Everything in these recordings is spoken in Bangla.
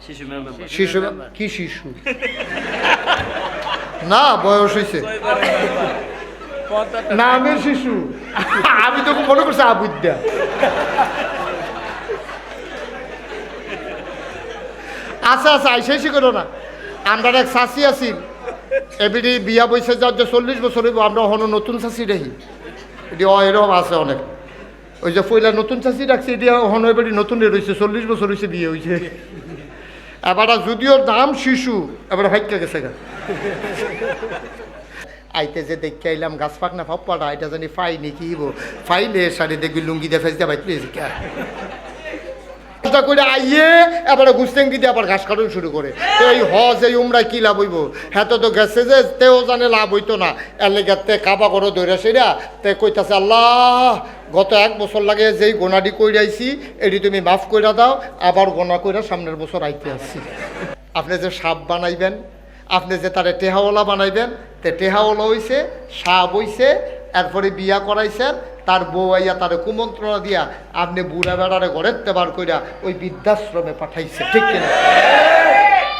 শিশু কি শিশু না বয়স হয়েছে না আমি শিশু আমি তো মনে করছি আবুদ্দা আচ্ছা আচ্ছা আইসি করো না আমরা এক শাসি আছি এবিডি বিয়া বৈশে যার যে 40 বছর হইব আমরা হনো নতুন শাসি রাখি এটি এরকম আছে অনেক ওই যে পয়লা নতুন চাষি রাখছে এটি হন এবারে নতুন রয়েছে 40 বছর হয়েছে বিয়ে হয়েছে এবার যদিও নাম শিশু এবার ভাইকা গেছে গা আইতে যে দেখতে আইলাম গাছ পাক না ফাপ্পাটা এটা জানি ফাইনি কি ফাইলে শাড়ি দেখবি লুঙ্গি দিয়ে ফেস দিয়ে বাইতে করে আইয়ে এবারে গুস্তেঙ্গি দিয়ে আবার ঘাস কাটন শুরু করে এই হজ এই উমরা কি লাভ হইব হ্যাঁ তো গেছে যে তেও জানে লাভ হইতো না এর লেগে তে কাবা করো দৈরা সেরা তে কইতাছে আল্লাহ গত 1 বছর লাগে যেই গোনাডি কইরাইছি এটি তুমি মাফ কইরা দাও আবার গোনা কইরা সামনের বছর আইতে আসছি আপনি যে সাপ বানাইবেন আপনি যে তারে টেহাওয়ালা বানাইবেন তে টেহাওয়ালা হইছে সাপ হইছে এরপরে বিয়া করাইছেন তার বউ আইয়া তারে কুমন্ত্রণা দিয়া আপনি বুড়া বেড়ারে ঘরেতে বার কইরা ওই বৃদ্ধাশ্রমে পাঠাইছে ঠিক কিনা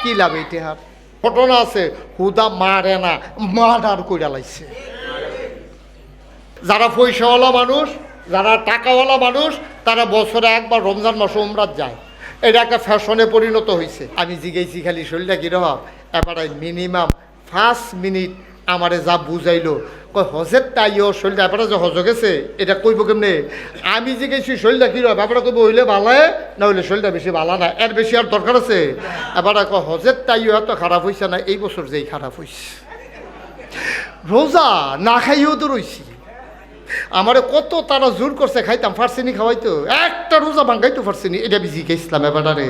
কি লাভ এই টেহার ঘটনা আছে হুদা মারে না মার্ডার কইরা লাইছে যারা পয়সাওয়ালা মানুষ যারা টাকাওয়ালা মানুষ তারা বছরে একবার রমজান মাসে উমরাত যায় এটা একটা ফ্যাশনে পরিণত হয়েছে আমি জিগেছি খালি শরীরটা কিরহ এবারে মিনিমাম 5 মিনিট আমারে যা বুঝাইলো কই হজের তাইও শরীরটা এবারে যে হজ গেছে এটা কইব কেমনে আমি জিগেছি শরীরটা কিরহ ব্যাপারটা কইব হইলে ভালায় না হইলে শরীরটা বেশি ভালো না এর বেশি আর দরকার আছে এবারে কই হজের তাইও এত খারাপ হয়েছে না এই বছর যেই খারাপ হয়েছে রোজা না খাইও তো রইছি আমারে কত তারা জোর করছে খাইতাম ফার্সিনি খাওয়াইতো একটা রোজা ভাঙ্গাইতো ফার্সিনি এটা আমি জিজ্ঞেসলাম এবারে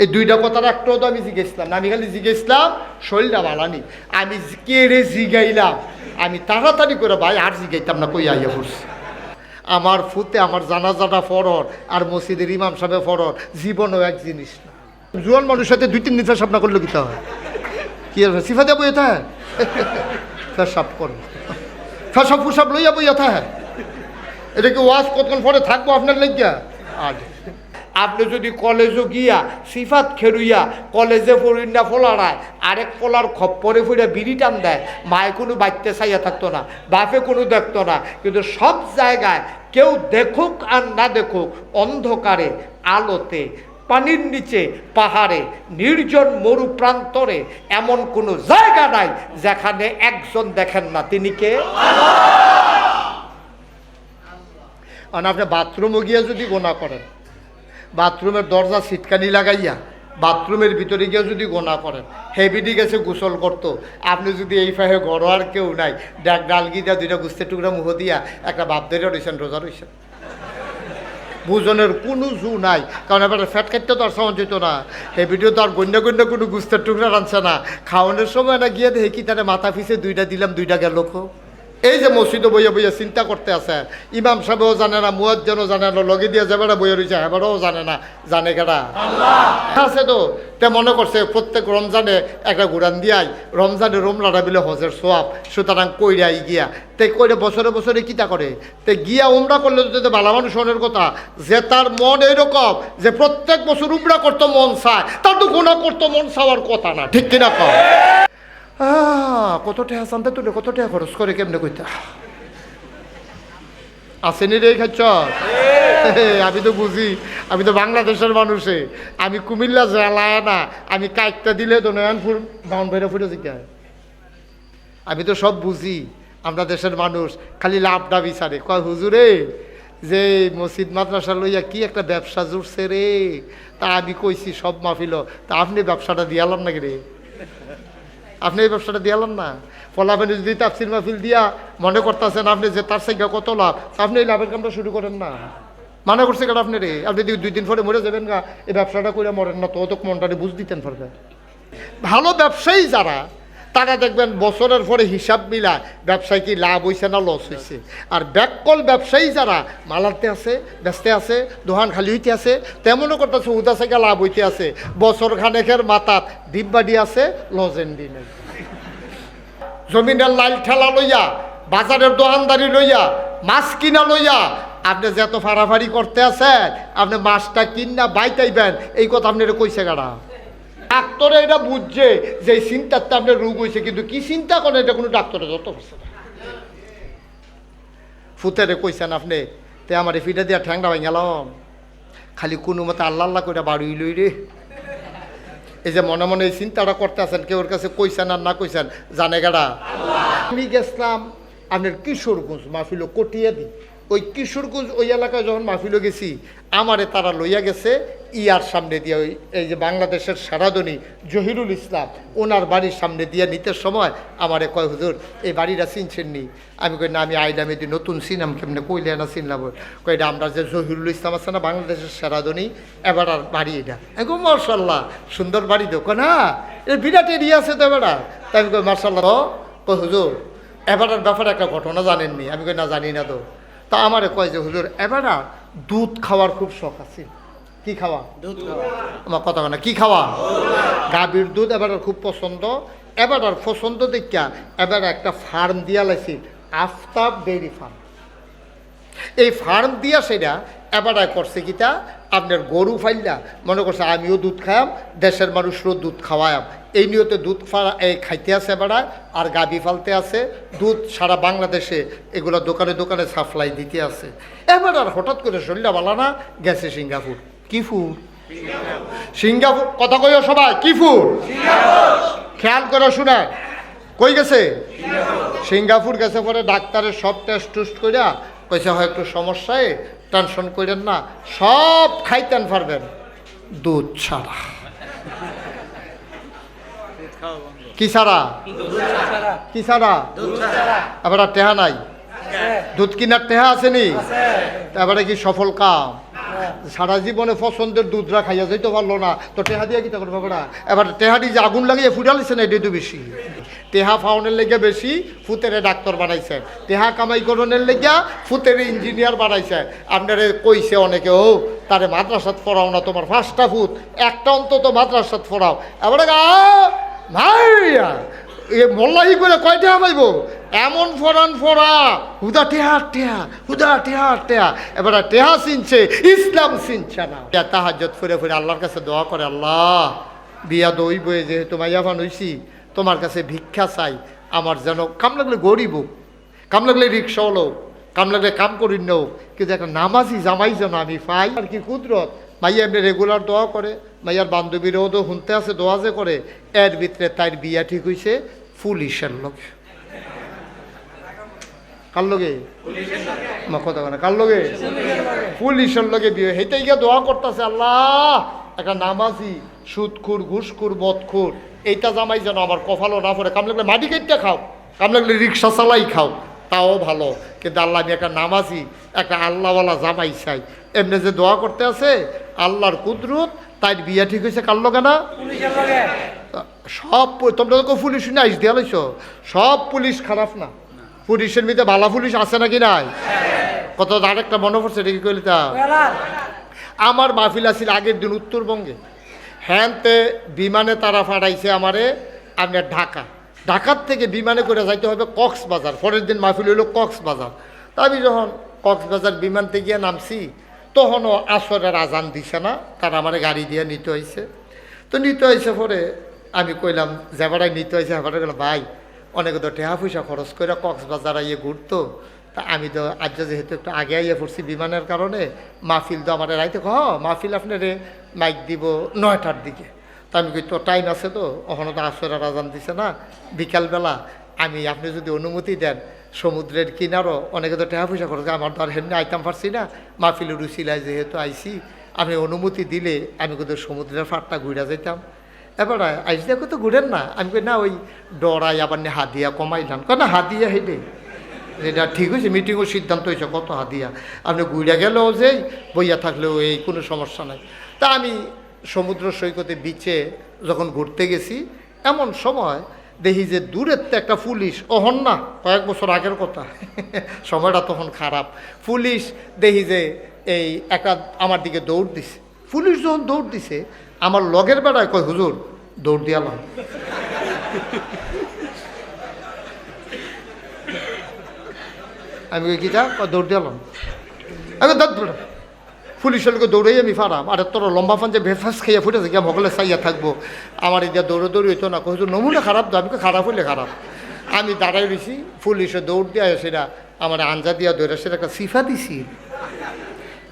এই দুইটা কথার একটাও তো আমি জিজ্ঞেসলাম না আমি খালি জিজ্ঞেসলাম শরীরটা ভালানি আমি কেড়ে জিগাইলাম আমি তাড়াতাড়ি করে ভাই আর জিগাইতাম না কই আইয়া পড়ছি আমার ফুতে আমার জানাজাটা ফরর আর মসজিদের ইমাম সাহেব ফরর জীবনও এক জিনিস না জোয়ান মানুষের সাথে 2-3 দিন সামনা করলে কি হয় কি সিফা দেবো এটা ফেসাব করো ফেসাব ফুসাব লইয়া বইয়া থাকে এটা কি ওয়াজ কতক্ষণ পরে থাকবো আপনার লেগিয়া আর আপনি যদি কলেজও গিয়া সিফাত খেরুইয়া কলেজে পড়িন না ফোলাড়ায় আরেক ফোলার খপ্পরে ফুড়ে বিড়ি টান দেয় মায়ে কোনো বাচ্চা চাইয়া থাকতো না বাপে কোনো দেখতো না কিন্তু সব জায়গায় কেউ দেখুক আর না দেখুক অন্ধকারে আলোতে পানির নিচে পাহাড়ে নির্জন মরু প্রান্তরে এমন কোনো জায়গা নাই যেখানে একজন দেখেন না তিনি কে আপনি বাথরুমে গিয়ে যদি গোনা করেন বাথরুমের দরজা ছিটকানি লাগাইয়া বাথরুমের ভিতরে গিয়ে যদি গোনা করেন হেবিডি গেছে গোসল করতো আপনি যদি এই ফাহে ঘর আর কেউ নাই ডালগি দিয়া 2টা গুস্তের টুকরা মুখ দিয়া একটা বাপ ধরে রয়েছেন রোজা রয়েছেন ভোজনের কোনো জু নাই কারণ এবার ফ্যাট খাইতে তো আর সামান যেত না এই ভিডিও তো আর গণ্য কোনো গুস্তের টুকরা রাঁধছে না খাওয়ানোর সময় না গিয়ে দেখি কি তারা মাথা ফিসে 2টা দিলাম 2টা গেল এই যে মসজিদে বইয়া বইয়া চিন্তা করতে আছে ইমাম সাহেবও জানে না মুয়াজ্জিনও জানে না লগে দিয়ে যাবে বইয়া রয়েছে এবারও জানে না জানে কেডা আছে তো তে মনে করছে প্রত্যেক রমজানে একটা ঘুরান দিয়াই রমজানে রোমলাটা বিলে হজের সোয়াব সুতরাং কইরাই গিয়া তে কইরে বছরে বছরে কিতা করে তে গিয়া উমরা করলে যদি ভালো মানুষ মনের কথা যে তার মন এইরকম যে প্রত্যেক বছর উমরা করতো মন চায় তার তো গুণা করতো মন চাওয়ার কথা না ঠিক কিনা কম কত টাকা চান্দা তুলে কত টাকা খরচ করে কেমনে কইতা আসেনি রে খাচ্ছ আমি তো বুঝি আমি তো বাংলাদেশের মানুষে আমি কুমিল্লা জেলায় না আমি কাইকটা দিলে তো নয়নপুর বাউন ভৈরা ফুটে জিজ্ঞাসা আমি তো সব বুঝি আমরা দেশের মানুষ খালি লাভটা বিচারে কয় হুজুরে যে মসজিদ মাদ্রাসা লইয়া কি একটা ব্যবসা জুড়ছে রে তা আমি কইছি সব মাফিল তা আপনি ব্যবসাটা দিয়ালাম নাকি রে আপনি এই ব্যবসাটা দিয়ালেন না ফলাফেন যদি তাফসির মাহফিল দিয়া মনে করতেছেন আপনি যে তার সাইগা কত লাভ আপনি এই লাভের কামটা শুরু করেন না মনে করছে কেন আপনি রে আপনি 2 দিন পরে মরে যাবেন গা এই ব্যবসাটা করে মরেন না তো মনটারে বুঝ দিতেন পারবে ভালো ব্যবসায়ী যারা তারা দেখবেন বছরের পরে হিসাব মিলায় ব্যবসায় কি লাভ হয়েছে না লস হয়েছে আর ব্যাককল ব্যবসায়ী যারা মালাতে আছে ব্যস্তে আছে দোকান খালি হইতে আছে তেমনও করতেছে উদা থেকে লাভ হইতে আছে বছর খানেকের মাথাত ডিব্বাডি আছে লজেন্ডি নেই জমিনের লাইল ঠেলা লইয়া বাজারের দোকানদারি লইয়া মাছ কিনা লইয়া আপনি যে এত ফাড়াফাড়ি করতে আছেন, আপনি মাছটা কিনা বাইতাইবেন, এই কথা আপনি এটা কইছে গাড়া। ডাক্তারে এটা বুঝছে যে এই চিন্তাতে আপনার রোগ হয়েছে, কিন্তু কি চিন্তা করেন এটা কোনো ডাক্তারে যত করছে না। ফুতেরে কইছেন আপনি, তে আমার ফিটা দিয়া ঠ্যাংটা ভাই গেলাম, খালি কোনো মতো আল্লাহ আল্লাহ করে বাড়ি লই রে। এই যে মনে মনে এই চিন্তাটা করতে আছেন, কেউ ওর কাছে কইছেন আর না কইছেন জানে গাড়া। আমি গেছিলাম আপনার কিশোরগঞ্জ মাহফিল কটিয়া দিই, ওই কিশোরগঞ্জ ওই এলাকায় যখন মাহফিল গেছি, আমারে তারা লইয়া গেছে ইয়ার সামনে দিয়ে, ওই এই যে বাংলাদেশের সারাদনী জহিরুল ইসলাম ওনার বাড়ির সামনে দিয়ে নিতে সময় আমারে কয়, হুজুর এই বাড়িটা চিনছেন নি? আমি কই না, আমি আইলাম এটি নতুন চিনাম, কেমনে কইলে না চিনলাম। কই এটা আমরা যে জহিরুল ইসলাম আছে না বাংলাদেশের সারাদনী, এবার আর বাড়ি এটা। আমি কই মার্শাল্লাহ সুন্দর বাড়ি তো। কয় না এটা বিরাট এরিয়া আছে তো এবার। তাই আমি কই মার্শাল্লাহ। কই হুজুর এবারের ব্যাপারে একটা ঘটনা জানেননি? আমি কই না জানি না তো। তা আমারে কয় যে হুজুর এবার দুধ খাওয়ার খুব শখ আছে। কি খাওয়া? দুধ খাওয়া। আমার কথা না, কি খাওয়া? গাভীর দুধ এবার খুব পছন্দ। এবার পছন্দ দেখা এবার একটা ফার্ম দিয়া লাইছি, আফতাব ডেইরি ফার্ম। এই ফার্ম দিয়া সেটা এবার করছে কিতা, আপনার গরু ফাইলা মনে করছে আমিও দুধ খাইয়াম, দেশের মানুষেরও দুধ খাওয়ায়াম, এই নিয়তে দুধ খাইতে আছে এবার। আর গাভী ফালতে আছে, দুধ সারা বাংলাদেশে এগুলো দোকানে দোকানে সাপ্লাই দিতে আছে। এবার আর হঠাৎ করে শরীরটা ভালো না, গেছে সিঙ্গাপুর। কি ফুর? সিঙ্গাপুর। কথা কইও সবাই, কি ফুর? খেয়াল করে শোনা, কই গেছে? সিঙ্গাপুর গেছে। পরে ডাক্তারের সব টেস্ট টুস্ট করিয়া কইছে হয় একটু সমস্যায়, টেনশন করেন না, সব খাইতেন পারবেন, দুধ ছাড়া। কি ছাড়া? কি ছাড়া? আবার টেহা নাই, দুধ কিনার টেহা আসেনি, তারপরে কি সফল কাম? সারা জীবনে পছন্দের দুধরা খাইয়া যাইতে পারলো না, তো টেহা দিয়ে কি করবে বাবা? এবার টেহাটি যে আগুন লাগিয়ে ফুটালিছে না, এটাই তো বেশি। টেহা ফাউনের লেগে বেশি ফুতেরে ডাক্তার বানাইছে, টেহা কামাই করণের লেগিয়া ফুতেরে ইঞ্জিনিয়ার বানাইছে। আপনারে কইছে অনেকে, ও তারে মাদ্রাসাত পড়াও না, তোমার 5টা ফুত একটা অন্তত মাদ্রাসাত পড়াও। এবারে ভাইয়া এ মোল্লাহি করে কয় টেহা পাইব? এমন ফরান ফোরা হুদা টেহা টেহা, হুদা টেহা টেহা। এবার টেহা চিনছে, ইসলাম চিনছে না। তাহাজ্জুদ ফুরে ফুরে আল্লাহর কাছে দোয়া করে, আল্লাহ বিয়া দই বয়ে যেহেতু মাইয়া ফান হইছি, তোমার কাছে ভিক্ষা চাই, আমার যেন কাম লাগলে গরিব হোক, কাম লাগলে রিক্সা হলো, কাম লাগলে কাম করি নেও, কিন্তু একটা নামাজি জামাই যেন আমি পাই। আর কি কুদরত, মাইয়া এমনি রেগুলার দোয়া করে, মাইয়ার বান্ধবীরাও তো শুনতে আছে দোয়া যে করে। এর ভিতরে তাই বিয়া ঠিক হয়েছে পুলিশের লোকে। কার লগে? কথা না, কার লগে? পুলিশের লগে বিয়ে। হেঁটেই গিয়ে দোয়া করতেছে, আল্লাহ একটা নামাজি সুদখুর ঘুষখুর বদখুর এইটা জামাই যেন আমার কপালও না পড়ে। কাম লাগলে মাটি কেটে খাও, কাম লাগলে রিক্সা চালাই খাও, তাও ভালো, কিন্তু আল্লাহ আমি একটা নামাজি একটা আল্লাহওয়ালা জামাই চাই। এমনি যে দোয়া করতে আছে, আল্লাহর কুদরত তাই বিয়া ঠিক হয়েছে কার লগে না? সব তোমরা তো পুলিশ শুনে আইস দিয়া লাইছ, সব পুলিশ খারাপ না, পুলিশের মধ্যে ভালো পুলিশ আছে নাকি নাই? কত আরেকটা মনে পড়ছে, এটা কি কইলি তা? আমার মাহফিল আছিল আগের দিন উত্তরবঙ্গে, হ্যানতে বিমানে তারা পাঠাইছে আমারে আপনার ঢাকা, ঢাকার থেকে বিমানে করে যাইতে হবে কক্সবাজার। পরের দিন মাহফিল হইল কক্সবাজার। তা আমি যখন কক্সবাজার বিমানতে গিয়ে নামছি, তখনও আসরের আজান দিছে না, তারা আমার গাড়ি দিয়ে নিতে হয়েছে। তো নিতে হয়েছে পরে আমি কইলাম যেবারাই নিতে হয়েছে হেবারে গেলাম, ভাই অনেকে তো টেহা পয়সা খরচ করে কক্সবাজার আইয়ে ঘুরতো, তা আমি তো আজ যেহেতু একটু আগে আইয়ে পড়ছি বিমানের কারণে, মাহফিল তো আমার রাইতে মাহফিল আপনারে মাইক দিব 9টার দিকে। তা আমি কই তো টাইম আছে তো, ওখানে তো আসরের আজান দিছে না, বিকালবেলা আমি আপনি যদি অনুমতি দেন সমুদ্রের কিনারও অনেকে তো টেহা পয়সা খরচ, আমার তো আর হেমনি আইতাম পারছি না, মাহফিলের রুচিলায় যেহেতু আইসি, আমি অনুমতি দিলে আমি কিন্তু সমুদ্রের ফাটটা ঘুরে যাইতাম। এবার আইস দেখো তো ঘুরেন না, আমি কই না ওই ডরাই আবার নিয়ে হাদিয়া কমাইলাম। কেন হাদিয়া হেঁটে এটা ঠিক হয়েছে, মিটিংও সিদ্ধান্ত হয়েছে কত হাদিয়া, আপনি ঘুরে গেলেও যেই বইয়া থাকলেও এই কোনো সমস্যা নাই। তা আমি সমুদ্র সৈকতে বিচে যখন ঘুরতে গেছি, এমন সময় দেখি যে দূরের তো একটা পুলিশ, ওহন না কয়েক বছর আগের কথা, সময়টা তখন খারাপ, পুলিশ দেখি যে এই একটা আমার দিকে দৌড় দিছে। পুলিশ যখন দৌড় দিছে, আমার লগের বেড়ায় কয়, হুজুর দৌড় দিয়ালাম। আমি কই কিটা? দৌড় দিয়ালাম। আমি দাঁত পুলিশের লোক দৌড়াই আমি ফারাম আর তোর লম্বা ফান যে ভেফাস খাইয়া ফুটেছে গিয়ে মগলে চাইয়া থাকবো আমার এই দৌড়ি হইতো না কইতো নমুনা খারাপ তো আমি খারাপ হইলে খারাপ আমি দাঁড়াই রয়েছি পুলিশে দৌড় দিয়ে সেটা আমার আঞ্জা দিয়া দৌড়া সেটা একটা সিফা দিছি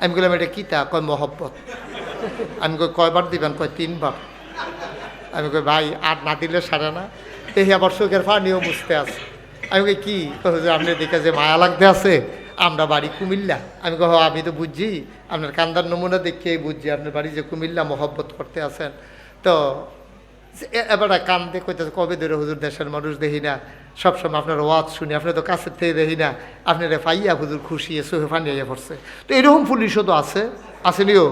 আমি বললাম এটা কী তা কয় মহব্বত আমি কই কয়বার দিবেন কয় 3 বার আমি কই ভাই আর না দিলে সারে না দেখি আবার চোখের পানিও বুঝতে আছে আমি কই কি আপনি দেখে যে মায়া লাগতে আছে আমরা বাড়ি কুমিল্লা আমি কহ আমি তো বুঝছি আপনার কান্দার নমুনা দেখেই বুঝছি আপনার বাড়ি যে কুমিল্লা মহব্বত করতে আছেন তো এবার কান্দে কইতেছে কবে ধরে হুজুর দেশের মানুষ দেখি না সবসময় আপনার ওয়াজ শুনি আপনি তো কাছের থেকে দেখি না আপনার পাইয়া হুজুর খুশি চোখে পানি আইয়া পড়ছে তো এরকম পুলিশও তো আসেনিও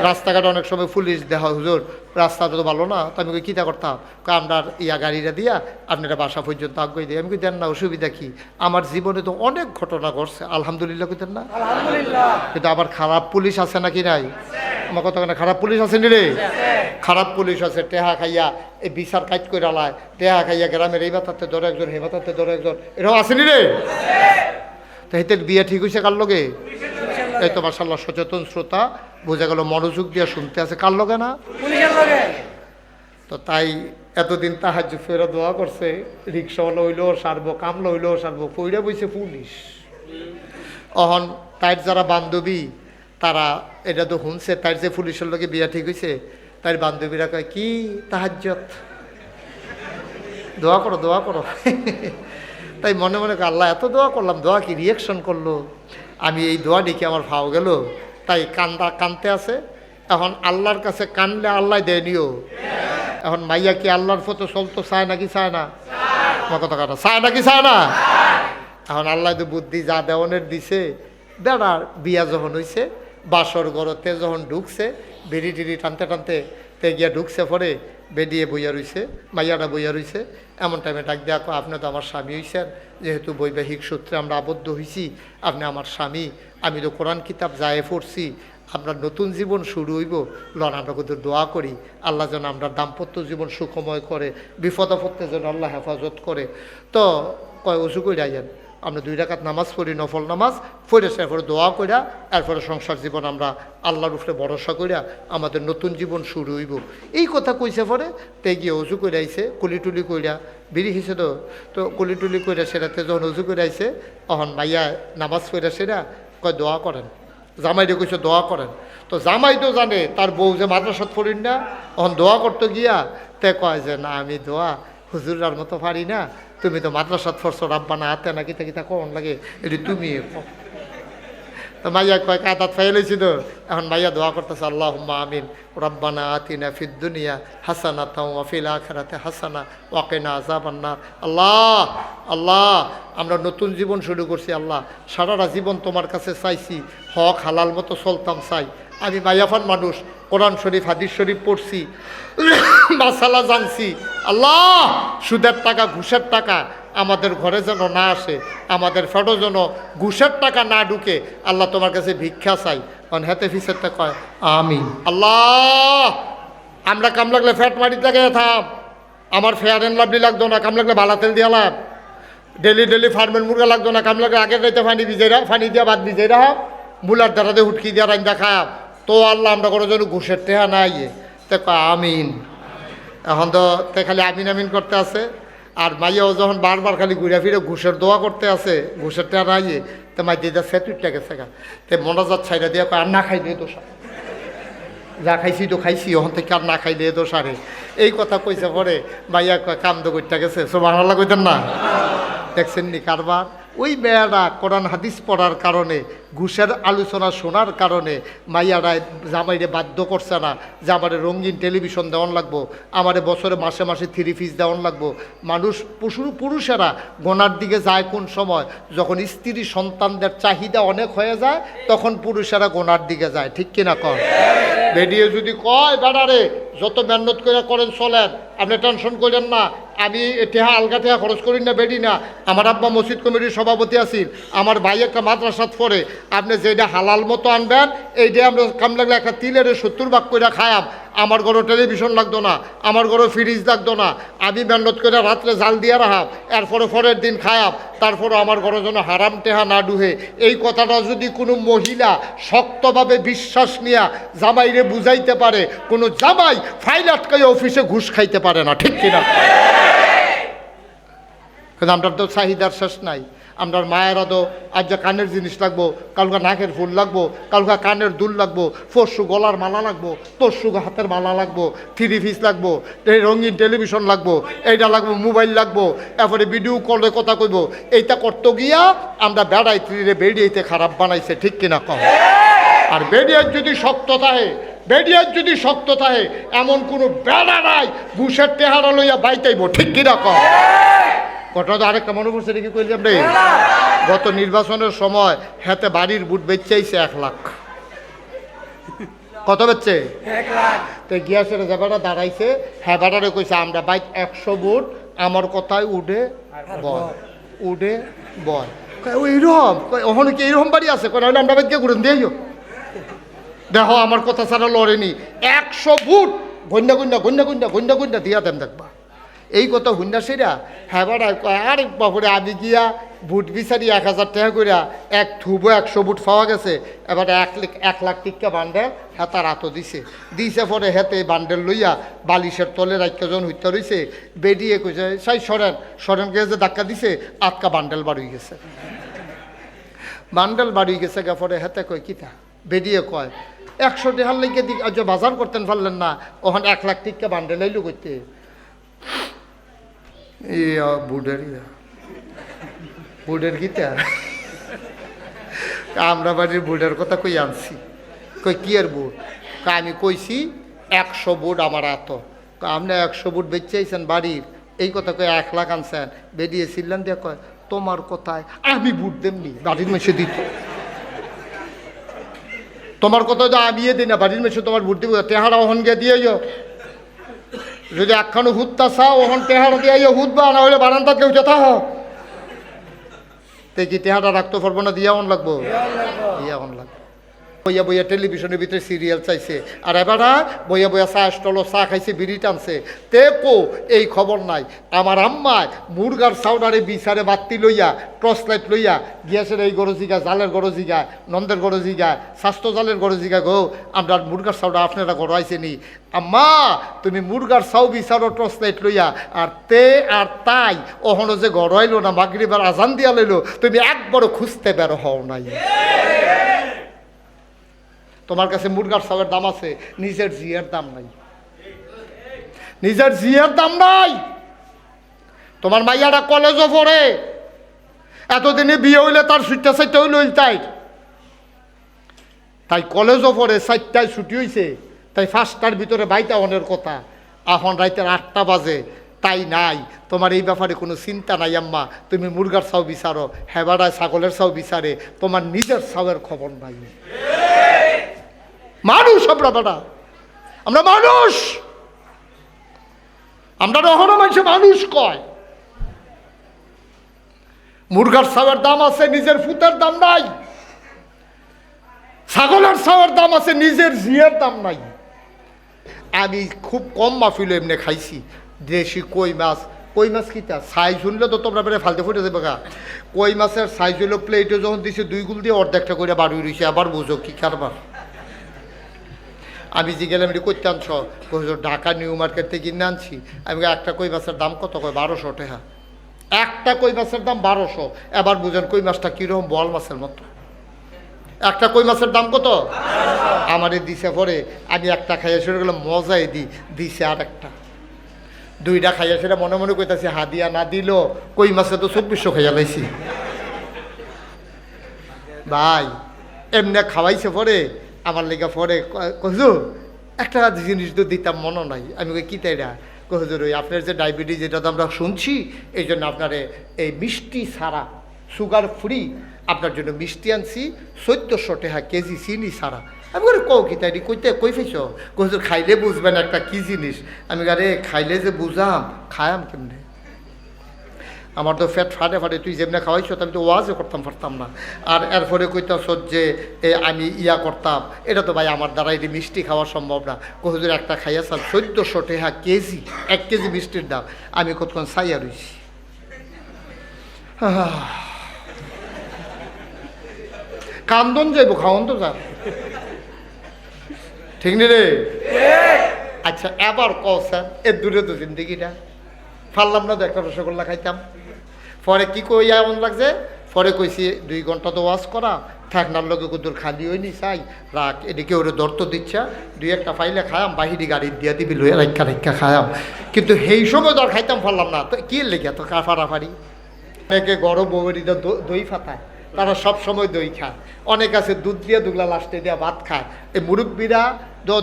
রাস্তাঘাট অনেক সময় পুলিশ দেখা হুজুর রাস্তাটা তো ভালো না তো আমি কীটা করতাম আমরা ইয়া গাড়িটা দিয়া আপনারা বাসা পর্যন্ত আগ্রহী দিই আমি কই দেন না অসুবিধা কি আমার জীবনে তো অনেক ঘটনা ঘটছে আলহামদুলিল্লাহ কইতেন না কিন্তু আবার খারাপ পুলিশ আছে নাকি নাই আমার কথা খারাপ পুলিশ আসেনি রে খারাপ পুলিশ আছে টেহা খাইয়া এই বিচার কাজ করে আলায় টেহা খাইয়া গ্রামের এই মাথাতে ধরে একজন হে মাথাতে ধরে একজন এরকম আসেনি রে তো হেতে বিয়ে ঠিক হয়েছে কার লগে এই তো মাশাআল্লাহ সচেতন শ্রোতা বোঝা গেল মনোযোগ দিয়ে শুনতে আছে কার লগে না তো তাই এতদিন তাহাজ্জুদ ফেরা দোয়া করছে রিক্সাওয়ালা হইলেও সারবো কামলা হইলেও সারবো কইরা বইছে পুলিশ অহন তাই যারা বান্ধবী তারা এটা তো শুনছে তাই যে পুলিশের লোকে বিয়া ঠিক হয়েছে তাই বান্ধবীরা কয় কি তাহাজ্জুদ দোয়া করো দোয়া করো তাই মনে মনে আল্লাহ এত দোয়া করলাম দোয়া কি রিয়াকশন করলো আমি এই দোয়া দেখে আমার ভাও গেল তাই কানতে আছে এখন আল্লাহর কাছে কানলে আল্লাহ দেয়নিও এখন মাইয়া কি আল্লাহর ফটো চলতো চায় নাকি চায় না আমার কথা কাটা চায় নাকি চায় না এখন আল্লাহ তো বুদ্ধি যা দেওয়ানের দিছে বেড়ার বিয়া যখন হয়েছে বাসর ঘরতে যখন ঢুকছে বিড়ি টিড়ি টানতে টানতে তে গিয়া ঢুকছে পরে বেরিয়ে বইয়া রইছে মাইয়াটা বইয়া রইছে এমন টাইমে ডাক দেওয়া আপনি তো আমার স্বামী হইছেন যেহেতু বৈবাহিক সূত্রে আমরা আবদ্ধ হয়েছি আপনি আমার স্বামী আমি তো কোরআন কিতাব যায় পড়ছি আপনার নতুন জীবন শুরু হইব লন আমরা কিন্তু দোয়া করি আল্লাহ যেন আমরা দাম্পত্য জীবন সুখময় করে বিপদ আপদে যেন আল্লাহ হেফাজত করে তো কয় উঁচু করে যান আমরা 2 রাকাত নামাজ পড়ি নফল নামাজ পড়ে এরপরে দোয়া কইরা এরপরে সংসার জীবন আমরা আল্লাহর উপরে ভরসা কইরা আমাদের নতুন জীবন শুরু হইব এই কথা কইছে পরে তে গিয়ে উজু করে আইছে কুলিটুলি কইরা বিড়ি হিসে তো কুলিটুলি কইরা সেটাতে যখন উজু করে আইছে তখন মাইয়া নামাজ পড়া সেরা কয় দোয়া করেন জামাইরে কইছে দোয়া করেন তো জামাই তো জানে তার বউ যে মাদ্রাসাত পড়িন না তখন দোয়া করতে গিয়া তে কয় যে না আমি দোয়া হুজুরার মতো পারি না তুমি তো মাদ্রাসাত পড়ছো রাব্বানা হাতে নাকি তাকি তা কোন লাগে এটি তুমি তো মাইয়া কয় কাদাত ফাইলেছি তো এখন মাইয়া দোয়া করতেছে আল্লাহুম্মা আমিন রাব্বানা আতিনা ফিদ দুনিয়া হাসানাতাও ওয়া ফিল আখিরাতি হাসানা ওয়া কিনা আযাবান নার আল্লাহ আল্লাহ আমরা নতুন জীবন শুরু করছি আল্লাহ সারাটা জীবন তোমার কাছে চাইছি হক হালাল মতো চলতাম চাই আমি মাইয়াফান মানুষ কোরআন শরীফ হাদিস শরীফ পড়ছি মাসালা জানছি আল্লাহ সুদের টাকা ঘুষের টাকা আমাদের ঘরে যেন না আসে আমাদের ফেটো যেন ঘুষের টাকা না ঢুকে আল্লাহ তোমার কাছে ভিক্ষা চাই কারণ হেতে ফিসেরটা কয় আমিন আল্লাহ আমরা কাম লাগলে ফ্যাট মারি থাকে থাম আমার ফেয়ার অ্যান্ড লাভলি লাগতো না কাম লাগলে ভালা তেল দিয়া লাভ ডেলি ফার্মের মুরগা লাগতো না কাম লাগলে আগের রাইতে ফানি দিয়া ভাত ভিজে রাখ মুলার দ্বারাতে হুটকি দিয়া রান্দা খাব তো আল্লাহ আমরা কোনো যেন ঘুষের টেহা না ইয়ে তে কয় আমিন এখন তো তে খালি আমিন আমিন করতে আছে আর মাইয়াও যখন বারবার খালি ঘুরে ফিরে ঘুষের দোয়া করতে আছে ঘুষের টেহা না ইয়ে তো মাই দিদা সেতুরটা গেছে গা তে মনাজাত ছাইরা দিয়া কয় আর না খাই দিয়ে দোষা যা খাইছি তো খাইছি ওখান থেকে আর না খাই দিয়ে দোষারে এই কথা কইছে পরে মাইয়া কয় কাম তো করতে গেছে সুবহানাল্লাহ কইতেন না দেখছেন নি কারবার ওই মেয়েরা কোরআন হাদিস পড়ার কারণে ঘুষের আলোচনা শোনার কারণে মাইয়ারা জামাইরে বাধ্য করছে না যে আমারে রঙিন টেলিভিশন দেওয়ান লাগবো আমারে বছরে মাসে মাসে 3 পিস দেওয়ান লাগবো মানুষ পুরুষেরা গোনার দিকে যায় কোন সময় যখন স্ত্রী সন্তানদের চাহিদা অনেক হয়ে যায় তখন পুরুষেরা গোনার দিকে যায় ঠিক কিনা কর বেরিয়ে যদি কয় বেড়ারে যত মেহনত করে করেন চলেন আপনি টেনশন করেন না আমি টেহা আলগা টেহা খরচ করি না বেডি না আমার আব্বা মসজিদ কমিটির সভাপতি আছিল আমার ভাই একটা মাদ্রাসাত পড়ে আপনি যেটা হালাল মতো আনবেন এইটা আমরা কাম লাগলে একটা তিলের 70 ভাগ করে খায়াম। আমার ঘরে টেলিভিশন লাগতো না, আমার ঘরে ফ্রিজ লাগতো না, আমি মেহনত করে রাত্রে জাল দিয়ে রাখাম, এরপরে পরের দিন খায়াম, তারপরে আমার ঘরে যেন হারাম টেহা না ডুহে। এই কথাটা যদি কোনো মহিলা শক্তভাবে বিশ্বাস নিয়ে জামাইরে বুঝাইতে পারে, কোনো জামাই ফাইল আটকাই অফিসে ঘুষ খাইতে পারে না, ঠিক কিনা? কিন্তু আমরা তো চাহিদার শেষ নাই। আমরা মায়েরা তো আজ যা কানের জিনিস লাগবো, কালকা নাকের ফুল লাগবো, কালকা কানের দুল লাগবো, পরশু গলার মালা লাগবো, তরশু হাতের মালা লাগবো, 3 পিস লাগবো, এই রঙিন টেলিভিশন লাগবো, এইটা লাগবো, মোবাইল লাগবো, এরপরে ভিডিও কলে কথা কইব। এইটা করতে গিয়া আমরা বেড়াইতে বেড়িয়েতে খারাপ বানাইছে, ঠিক কিনা কম? আর বেড়িয়ার যদি শক্ত থাকে, বেড়িয়ার যদি শক্ত থাকে, এমন কোনো বেড়া নাই ঘুষের টেহারা লইয়া বাইতাইব, ঠিক কিনা কম? ঘটনা তো আরেকটা মনে পড়ছে নাকি কইলাম রে, গত নির্বাচনের সময় হাতে বাড়ির বুট বেচাইছে 1 লাখ। কত বেচছে? 1 লাখ। তো গিয়াসের যে বেটা দাঁড়াইছে, হ্যাঁ বেটারে কইছে আমরা বাইক 100 বুট, আমার কথায় উঠে বয়, উঠে বয়। ওইরকম ওখানে কি এইরকম বাড়ি আছে? কয় হলে আমরা বাইকে ঘুরেন দিয়েও দেখো আমার কথা ছাড়া লড়েনি। 100 বুট গন্যা গন্যা গন্যা গন্যা গন্যা গন্যা দিয়া দেন দেখবা। এই কথা হুন্ডা সেরা হ্যাঁ বেড়ায় কয় আরে বাপরে আমি গিয়া বুট বিচারি 1000 টাকা করিয়া এক থুবো 100 বুট পাওয়া গেছে। এবার 1 লাখ টিকা বান্ডেল হেতার হাতও দিছে পরে হেতে বান্ডেল লইয়া বালিশের তলে রাখজন হইতে রইছে। বেরিয়ে কইছে সাই সরেন গিয়ে যে ধাক্কা দিছে, আটকা বান্ডেল বাড়ি গেছে, বান্ডেল বাড়ি গেছে। পরে হেতে কয় কিতা? বেরিয়ে কয় 100 টাকার লেগে দিক আজ বাজার করতেন পারলেন না, ওখানে 1 লাখ টিকা বান্ডেল আইলো করতে। বুড়ের গীতা আমরা বাড়ির বুড়ের কথা কই আনছি। কই কি আর বুট? আমি কইছি 100 বুট আমার এত। আপনি 100 বুট বেচাইছেন বাড়ির, এই কথা কই 1 লাখ আনছেন। বেরিয়েছিলেন দিয়ে কয় তোমার কথায় আমি বুট দেমনি, বাড়ির মেশে দিত। তোমার কথা তো আমি দিই না, বাড়ির মেশে তোমার বুট দিব, তেহারা ওহন গিয়ে দিয়ে যদি একখানো হুদতা চাও ওখান টেহারা দিয়ে হুদবা, না হলে বারান্দা কেউ যেতে হোক। কি টেহারা রাখতে পারবো না? দিয়া অন লাগবো, দিয়া অন লাগবো। বইয়া বইয়া টেলিভিশনের ভিতরে সিরিয়াল চাইছে, আর এবারা বইয়া বইয়া চা স্টল চা খাইছে, বিড়ি টানছে। তে কো এই খবর নাই। আমার আম্মায় মুরগার সাউডারে বিচারে বাত্তি লইয়া, টর্চ লাইট লইয়া গিয়াছে এই গরজিগা, জালের গরজিগা, নন্দের গরজিগা, স্বাস্থ্য জালের গরজিগা গো আমরা মুরগার সাউডা আপনারা গড়াইছে নি। আম্মা তুমি মুরগার সাউ বিচারো টর্চ লাইট লইয়া, আর তে আর তাই ওহনো যে গড়াইলো না, মাগরিবের আজান দিয়া লইলো, তুমি একবারও খুঁজতে বের হও নাই। তোমার কাছে মুরগার সাউয়ের দাম আছে, নিজের জিয়ার দাম নাই, নিজের জিয়ার দাম নাই। তোমার মাইয়াটা কলেজও পড়ে, এতদিনে বিয়ে হইলে তার 4টা হইল তাই কলেজও পড়ে, 4টায় ছুটি হয়েছে, তাই 5টার ভিতরে বাইতা অনের কথা। এখন রাইতের 8টা বাজে, তাই নাই। তোমার এই ব্যাপারে কোনো চিন্তা নাই আম্মা, তুমি মুরগার সাউ বিচারো, হেবাড়ায় ছাগলের সাউ বিচারে, তোমার নিজের সাউয়ের খবর নাই। মানুষ আমরা বেটা, আমরা মানুষ, আমরা রহনা মানুষ, মানুষ কয়। মুরগার সাওয়ের দাম আছে, নিজের ফুতের দাম নাই। ছাগলের সাওয়ের দাম আছে, নিজের জিয়ের দাম নাই। আমি খুব কম মাফিল এমনি খাইছি দেশি কই মাছ। কই মাছ কিতা সাইজ শুনলে তো তোমরা বেড়ে ফালতে ফুটে দেবে গা। কই মাছের সাইজ হলো প্লেটে যখন দিছে 2 গুল দিয়ে অর্ধেকটা করে বাড়ি রয়েছে। আবার বুঝো কি কারবার। আমি যে গেলাম এটি করতে আনছ, ঢাকা নিউ মার্কেট থেকে কিনে আনছি। আমি একটা কই মাছের দাম কত? কয় 1200 টাকা। একটা কই মাছের দাম 1200। এবার বুঝেন কই মাছটা কীরকম, বল মাছের মতো। একটা কই মাছের দাম কত? আমারে দিছে পরে আমি একটা খাইয়া শুরু করলাম, মজাই দিছে আর একটা 2টা খাইয়া সেটা মনে মনে কইতাছি হাদিয়া না দিল কই মাছে তো 2400 খাইয়া লাইছি ভাই। এমনি খাওয়াইছে পরে আমার লেগে পরে কহুজুর একটা জিনিস তো দিতাম মনে নাই। আমি কই কি তাইরা? কহুজুর ওই আপনার যে ডায়াবেটিস, যেটা তো আমরা শুনছি, এই জন্য আপনারে এই মিষ্টি ছাড়া, সুগার ফ্রি আপনার জন্য মিষ্টি আনছি 1400 টাকা কেজি, চিনি ছাড়া। আমি বলি কও কি তাই কই ফেছ? কহুজুর খাইলে বুঝবেন একটা কি জিনিস। আমি আরে খাইলে যে বুঝাম, খায়াম কেমনে? আমার তো ফ্যাট ফাটে ফাটে, তুই যেমনি খাওয়াইছ আমি তো ওয়াজও করতাম পারতাম না। আর এরপরে কইতাছ যে আমি ইয়া করতাম, এটা তো ভাই আমার দ্বারা এটি মিষ্টি খাওয়া সম্ভব না। হুজুর একটা খাইয়াছাম 1400 টাকা কেজি, 1 কেজি মিষ্টির দাম। আমি কতক্ষণ চাইয়া রইছি। কান্দন যাইব, খাওয়ান তো যা, ঠিক নি রে? আচ্ছা এবার কও স্যার, এর দূরে তো জিন্দিগিটা ফারলাম না তো একটা রসগোল্লা খাইতাম। পরে কি কই এমন লাগছে, পরে কইছি 2 ঘন্টা তো ওয়াজ করা ঠেকনার লোকে কুদুর খালি হয়নি, চাই রাখ এদিকে ওরে দর্ত দিচ্ছা, 2-1টা ফাইলে খায়াম, বাহিরি গাড়ির দিয়া দিবি লইয়া রাখা খায়াম। কিন্তু সেই সময় ধর খাইতাম পারলাম না, তো কি লেগে তো ফাড়াফাড়ি। অনেকে গরম বউরিটা দই ফাতায়, তারা সব সময় দই খায়। অনেক আছে দুধ দিয়ে দুগলা লাস্টে দিয়ে ভাত খায়। এই মুরব্বীরা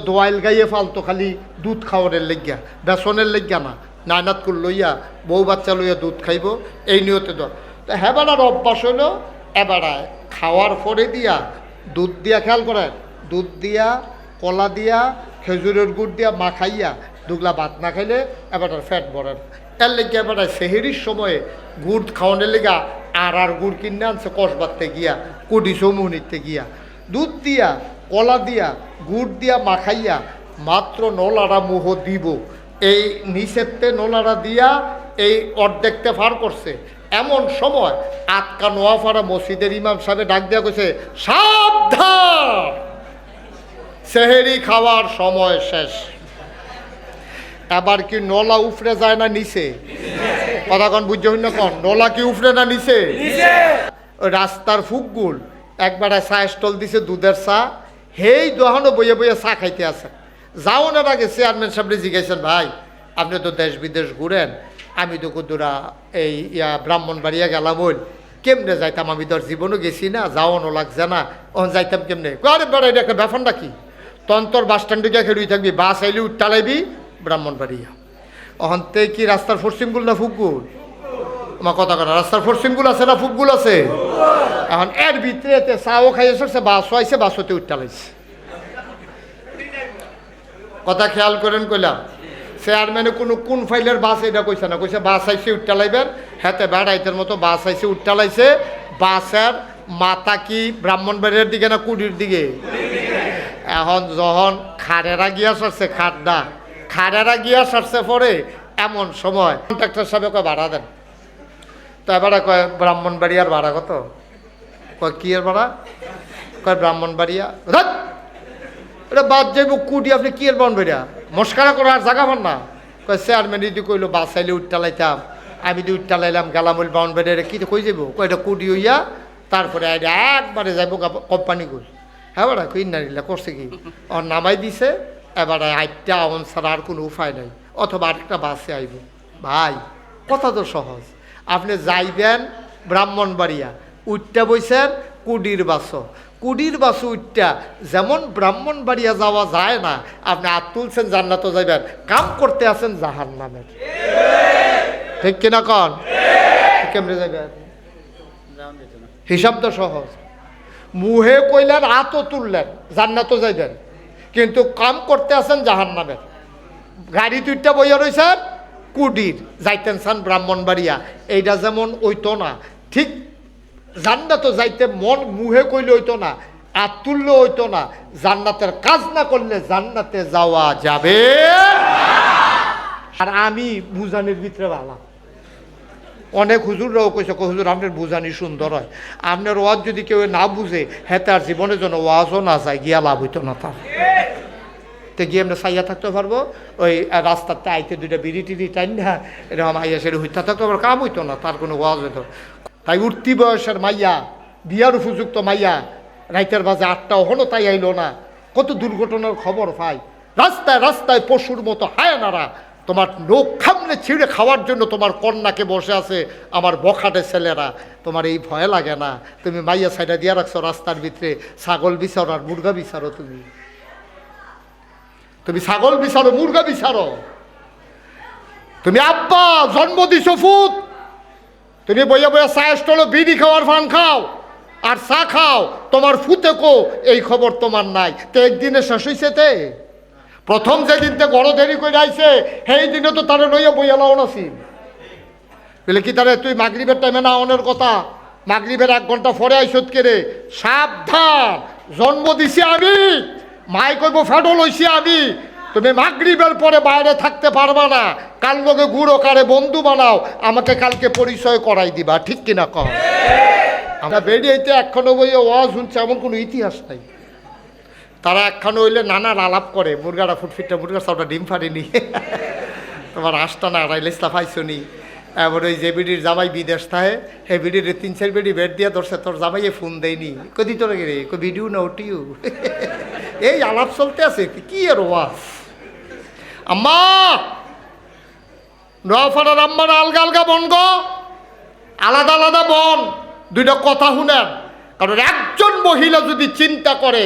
দোয়াইল গাইয়ে ফালতো খালি দুধ খাওয়ানোর লেগিয়া, বেসনের লেগিয়া না, নায়নাত কুল লইয়া বউ বাচ্চা লইয়া দুধ খাইব, এই নিয়তে ধর। তো হেবাড়ার অভ্যাস হলো এবারায় খাওয়ার পরে দিয়া দুধ দিয়া, খেয়াল করেন, দুধ দিয়া, কলা দিয়া, খেজুরের গুড় দিয়া মাখাইয়া দুগলা ভাত না খাইলে এবারটার ফ্যাট বড়েন। এর লেগে এবারায় সেহেরির সময়ে গুড় খাওয়ানোর লেগা আর গুড় কিনে আনছে কসবাতে গিয়া, কুটি চৌমুনিতে গিয়া, দুধ দিয়া, কলা দিয়া, গুড় দিয়া মাখাইয়া মাত্র নলাড়া মুহ দিব, এই নিষেধতে নলাড়া দিয়া এই অর্ধেকতে ফার করছে। এমন সময় আটকা নোয়াফাড়া মসজিদের ইমাম সাহেব ডাক দিয়া কইছে, সাবধান, সেহেরি খাওয়ার সময় শেষ। এবার কি নলা উফরে যায় না নিচে? কথা কন বুঝতে হইন না কন, নলা কি উফরে না নিচে? ওই রাস্তার ফুকগুল একবার চা স্টল দিছে, দুধের চা, হেই দোহানো বইয়ে বইয়ে চা খাইতে আছে। যাওয়ানোর আগে চেয়ারম্যান সাহেব জিজ্ঞাসেন, ভাই আপনি তো দেশ বিদেশ ঘুরেন, আমি তো কুদুরা এই ব্রাহ্মণবাড়িয়া গেলাম, বল কেমনে যাইতাম, আমি তোর জীবনও গেছি না, যাওয়ানো লাগছে না, ওখান যাইতাম কেমনে? আরে বেড়া এটা একটা ব্যাপারটা কি, তন্তর বাস স্ট্যান্ডে গিয়ে খেলুই থাকবি, বাস আইলে উঠটালাইবি ব্রাহ্মণবাড়িয়া। ওখানতে কি রাস্তার পশ্চিমগুল না ফুকগুল? আমার কথা কথা, রাস্তার পশ্চিমগুল আছে না ফুকগুল আছে? এখন এর ভিতরে চাও খাইয়ে সরছে, বাসও আইসে, বাসতে উঠটালাইছে। কথা খেয়াল করেন কইলাম, চেয়ারম্যানে কোনো কোন ফাইলের বাস এটা কইছে না, কইছে বাস আইসে উঠটালাইবেন, হাতে বেড়াইতের মতো বাস আইসে উঠটালাইছে। বাসের মাথা কি ব্রাহ্মণবাড়িয়ার দিকে না কুড়ির দিকে? এখন যখন খাড়েরা গিয়া সারছে, খাড়েরা গিয়া সারছে পরে এমন সময় কন্ট্রাক্টর সাহেব কয় ভাড়া দেন। তো এবারে কয় ব্রাহ্মণবাড়িয়ার ভাড়া কত? কয় কি এর ভাড়া? কয় ব্রাহ্মণবাড়িয়া। এটা বাদ যাইব কুটি, আপনি কি এর ব্রাহ্মণবাড়িয়া মস্কারা করার জায়গা পান না? কয় চেয়ারম্যান যদি কইলো বাস আইলে উঠটালাইতাম, আমি যদি উঠটালাইলাম গেলাম ওই ব্রাহ্মণবাড়িয়া, কি কই যাবো? কয় এটা কুটি হইয়া তারপরে একবারে যাইব কোম্পানি গুল। হ্যাঁ বাড়া কই না করছে কি, ওর নামাই দিছে, এবারে আইটা আমন ছাড়া আর কোনো উপায় নাই, অথবা আরেকটা বাসে আইব। ভাই কথা তো সহজ, আপনি যাইবেন ব্রাহ্মণবাড়িয়া, উঠটা বইছেন কুডির বাস উঠটা, যেমন ব্রাহ্মণবাড়িয়া যাওয়া যায় না, আপনি হাত তুলছেন জান্নাতে যাইবেন, কাম করতে আছেন জাহান্নামের। ঠিক কিনা কন? কেমনে যাইবেন? হিসাব তো সহজ, মুহে কইলেন হাতও তুললেন জান্নাতও যাইবেন, কিন্তু কাম করতে আছেন জাহান্নামের। গাড়ি দুইটা বইয়া রয়েছেন কুডির, যাইতেন চান ব্রাহ্মণবাড়িয়া, এইটা যেমন ওইতো না, ঠিক জান্নাতও যাইতে মন মুহে কইলে হইতো না, হাত তুললে হইতো না, জান্নাতের কাজ না করলে জান্নাতে যাওয়া যাবে। আর আমি বুঝানির ভিতরে ভালো, অনেক হুজুররাও কইছে, হুজুর আপনার বুঝানি সুন্দর হয়, আপনার ওয়াজ যদি কেউ না বুঝে হ্যাঁ তার জীবনের জন্য ওয়াজও না যায়, গিয়া লাভ হইতো না তার। তো গিয়ে আমরা সাইয়া থাকতে পারবো, ওই রাস্তাতে আইতে দুইটা বিড়ি টিড়ি টাইন না এরকম আইয়া সেটা হইতে থাকতে পারবো, কাম হইতো না, তার কোনো ওয়াজ হইতো। তাই উঠতি বয়সের মাইয়া, বিয়ার উপযুক্ত মাইয়া, রাইতের বাজে 8টা হলো তাই আইলো না, কত দুর্ঘটনার খবর পাই। রাস্তায় রাস্তায় পশুর মতো হায়ানারা তোমার লোক খামনে ছিঁড়ে খাওয়ার জন্য তোমার কন্যাকে বসে আছে, আমার বখাটে ছেলেরা। তোমার এই ভয় লাগে না? তুমি মাইয়া সাইডা দিয়া রাখছো রাস্তার ভিতরে, ছাগল বিচারো আর মুরগা বিচারো, তুমি ছাগল বিচারো, মুরগা বিচারো। তুমি আব্বা জন্ম দিছো ফুত, তুমি বইয়া বইয়া চা স্টলে বিড়ি খাওয়ার ফান খাও আর চা খাও, তোমার ফুতে কো এই খবর তোমার নাই। তো একদিনে শেষ হইছে, তে প্রথম যেদিন তে বড় দেরি করে আইছে সেই দিনে তো তারা লইয়া বইয়া লাও নাছিল। বলে কি তারে তুই মাগরিবের টাইমে না অনের কথা, মাগরিবের 1 ঘন্টা পরে আইসত কেরে, সাবধান, জন্ম দিছি আমি, মাই কইব ফেডল হইছি আমি, তুমি মাগরিবের পরে বাইরে থাকতে পারবা না, কাল লগে গুড়ো কারে বন্ধু বানাও, আমাকে কালকে পরিচয় করাই দিবা, ঠিক কিনা কম? আমরা বেরিয়েতে একখানো বইয়ে ওয়াজ শুনছে, এমন কোনো ইতিহাস নাই। তারা একখানো হইলে নানার আলাপ করে, মুরগাটা ফুটফিটটা, মুরগার সবটা ডিম ফাড়িনি, তোমার আশটা না রাইলেস্তা পাইছো নি, এবার ওই যে বিডির জামাই বিদেশ থাকে, হে বিডির 3-4 বেডি বেড দিয়া ধরছে, তোর জামাইয়ে ফোন দেয়নি, কদি তোর রে কই ভিডিও না ওটিও, এই আলাপ চলতে আছে। কি আর ওয়াজ? আম্মা নোয়াফাড়ার আম্মার আলগা আলগা বন গো, আলাদা আলাদা বন, দুইটা কথা শুনেন। কারণ একজন মহিলা যদি চিন্তা করে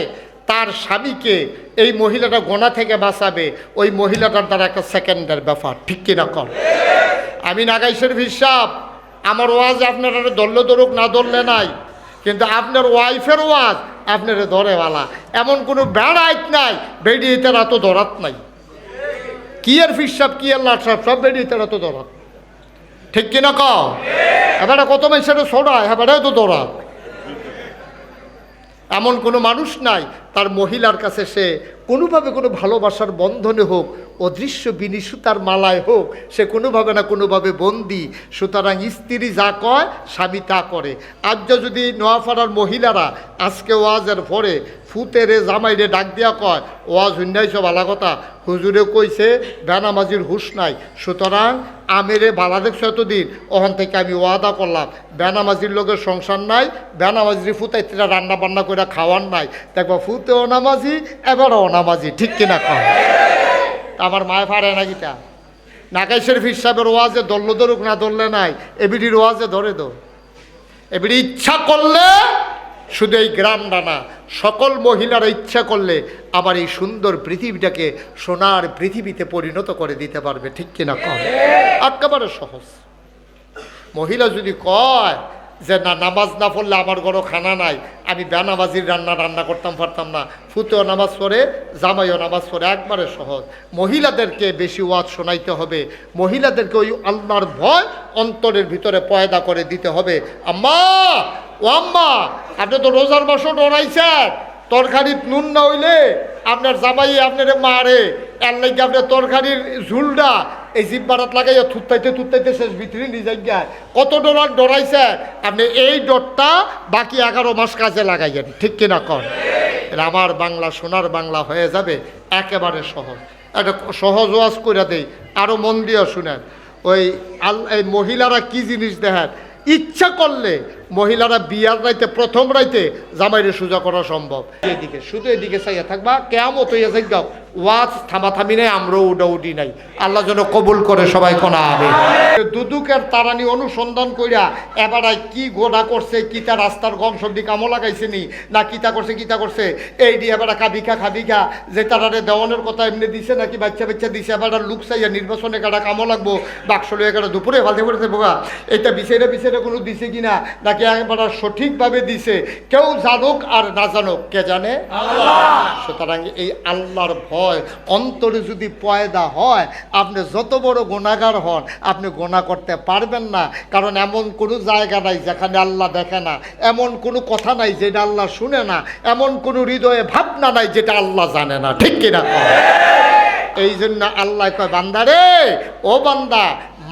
তার স্বামীকে এই মহিলাটা গোনা থেকে বাঁচাবে, ওই মহিলাটার দ্বারা একটা সেকেন্ডের ব্যাপার, ঠিক কিনা কর? আমি নাগাইশের হিসাব, আমার ওয়াজ আপনারা ধরলে ধরুক, না ধরলে নাই, কিন্তু আপনার ওয়াইফের ওয়াজ আপনারা ধরেওয়ালা, এমন কোনো বেড়াইত নাই বেরিয়ে তারা তো ধরাত নাই। কি এর হিসাব, কি এর লাটসাপ, সব বেরিয়ে তারা তো ধরাত, ঠিক কিনা কও? এবারে কত মানুষের ছড়ায়, এবারেও তো ধরাত। এমন কোনো মানুষ নাই তার মহিলার কাছে সে কোনোভাবে কোনো ভালোবাসার বন্ধনে হোক, অদৃশ্য বিনি সুতার মালায় হোক, সে কোনোভাবে না কোনোভাবে বন্দি। সুতরাং স্ত্রী যা কয় স্বামী তা করে। আজ যদি নোয়াপাড়ার মহিলারা আজকে ওয়াজের পরে ফুতেরে জামাইরে ডাক দিয়া কয়, ওয়াজ হুন্যাইছ ভালা কথা, হুজুরে কইছে বেনামাজির হুশ নাই, সুতরাং আমেরে ভালা দেখছো এতদিন, ওখান থেকে আমি ওয়াদা করলাম বেনামাজির লোকের সংসার নাই, বেনামাজির ফুতাইত্রীরা রান্না বান্না করে খাওয়ার নাই, দেখবা ফুতেও নামাজি এবারও নামাজি, ঠিক কিনা খাওয়া? আমার মায় ফাড়ে না গীতা নাকাই শরীফ সাহেবের ওয়াজে ধরল ধরুক, না ধরলে নাই, এবিডির ওয়াজে ধরে দো। এবিডি ইচ্ছা করলে শুধু এই গ্রামটা না, সকল মহিলারা ইচ্ছা করলে আবার এই সুন্দর পৃথিবীটাকে সোনার পৃথিবীতে পরিণত করে দিতে পারবে, ঠিক কিনা কম? একেবারে সহজ। মহিলা যদি কয় যে না নামাজ না পড়লে আমার ঘরও খানা নাই, আমি বেনামাজির রান্না করতাম পারতাম না, ফুতেও নামাজ পড়ে জামাইও নামাজ পড়ে, একবারে সহজ। মহিলাদেরকে বেশি ওয়াজ শোনাইতে হবে, মহিলাদেরকে ওই আল্লাহর ভয় অন্তরের ভিতরে পয়দা করে দিতে হবে। আম্মা, ও আম্মা, আপনি তো রোজার মাসও ডরাইছেন, তরকারির নুন না হইলে আপনার জামাই আপনার মারে, এর লাগে আপনার তরকারির ঝুলটা এই জিব্বারাত লাগাইয়া থুত্তাইতে শেষ ভিতরে নিজে যায়, কত ডরাইছে আপনি, এই ডরটা বাকি 11 মাস কাজে লাগাইয়েন, ঠিক কিনা কন? আমার বাংলা সোনার বাংলা হয়ে যাবে, একেবারে সহজ। একটা সহজ ওয়াজ করে দেই, আরও মন দিয়ে শুনেন। ওই এই মহিলারা কি জিনিস দেখেন, ইচ্ছা করলে মহিলারা বিয়ার রাইতে প্রথম রাইতে জামাইরে সোজা করা সম্ভব। এদিকে শুধু এদিকে চাইয়া থাকবা, কেমত হইয়া যাই ওয়াজ থামাথামি নাই, আমরাও উডাউডি নাই। আল্লাহ যেন কবুল করে সবাই কোনা হবে। দুদুকের তারানি অনুসন্ধান কইরা এবারাই কি গোড়া করছে, কিতা রাস্তার গম সবজি কামো লাগাইছে নি না কিতা করছে এই দিয়ে এবার খাবিখা যে তারারে দেওয়ানের কথা এমনি দিছে নাকি বাচ্চা দিছে, এবার লুক চাইয়া নির্বাচনে কাটা কামো লাগবো, বাক্স লইয়া কাটা দুপুরে ফালতে পড়েছে বোকা, এটা বিচারে কোনো দিছে কিনা নাকি একবার সঠিকভাবে দিছে, কেউ জানুক আর না জানুক, কে জানে? আল্লাহ। সুতরাং এই আল্লাহর ভয় অন্তরে যদি পয়দা হয়, আপনি যত বড় গুনাহগার হন আপনি গুনাহ করতে পারবেন না। কারণ এমন কোনো জায়গা নাই যেখানে আল্লাহ দেখে না, এমন কোনো কথা নাই যেটা আল্লাহ শুনে না, এমন কোনো হৃদয়ে ভাবনা নাই যেটা আল্লাহ জানে না, ঠিক কিনা? এই জন্য আল্লাহ কয়, বান্দা রে, ও বান্দা,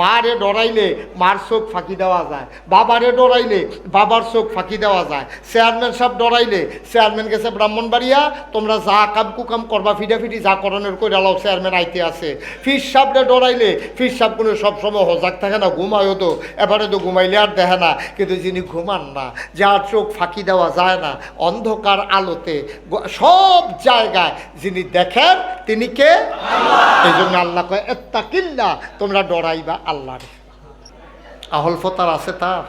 মারে ডরাইলে মার চোখ ফাঁকি দেওয়া যায়, বাবারে ডরাইলে বাবার চোখ ফাঁকি দেওয়া যায়, চেয়ারম্যান সাহেব ডরাইলে চেয়ারম্যান গেছে ব্রাহ্মণবাড়িয়া, তোমরা যা কাম কুকাম করবা ফিটাফিটি যা করণের করে আলাও, চেয়ারম্যান আইতে আছে। ফির সাহেবরে ডরাইলে ফির সাহেব কোনো সবসময় হজাক থাকে না, ঘুমায়ও তো, এবারে তো ঘুমাইলে আর দেখে না, কিন্তু যিনি ঘুমান না, যার চোখ ফাঁকি দেওয়া যায় না, অন্ধকার আলোতে সব জায়গায় যিনি দেখেন তিনি কে? এই জন্য আল্লাহ কয়, ইত্তাকিল্লাহ, তোমরা ডরাইবা আল্লাহর। আহল ফতার আছে তার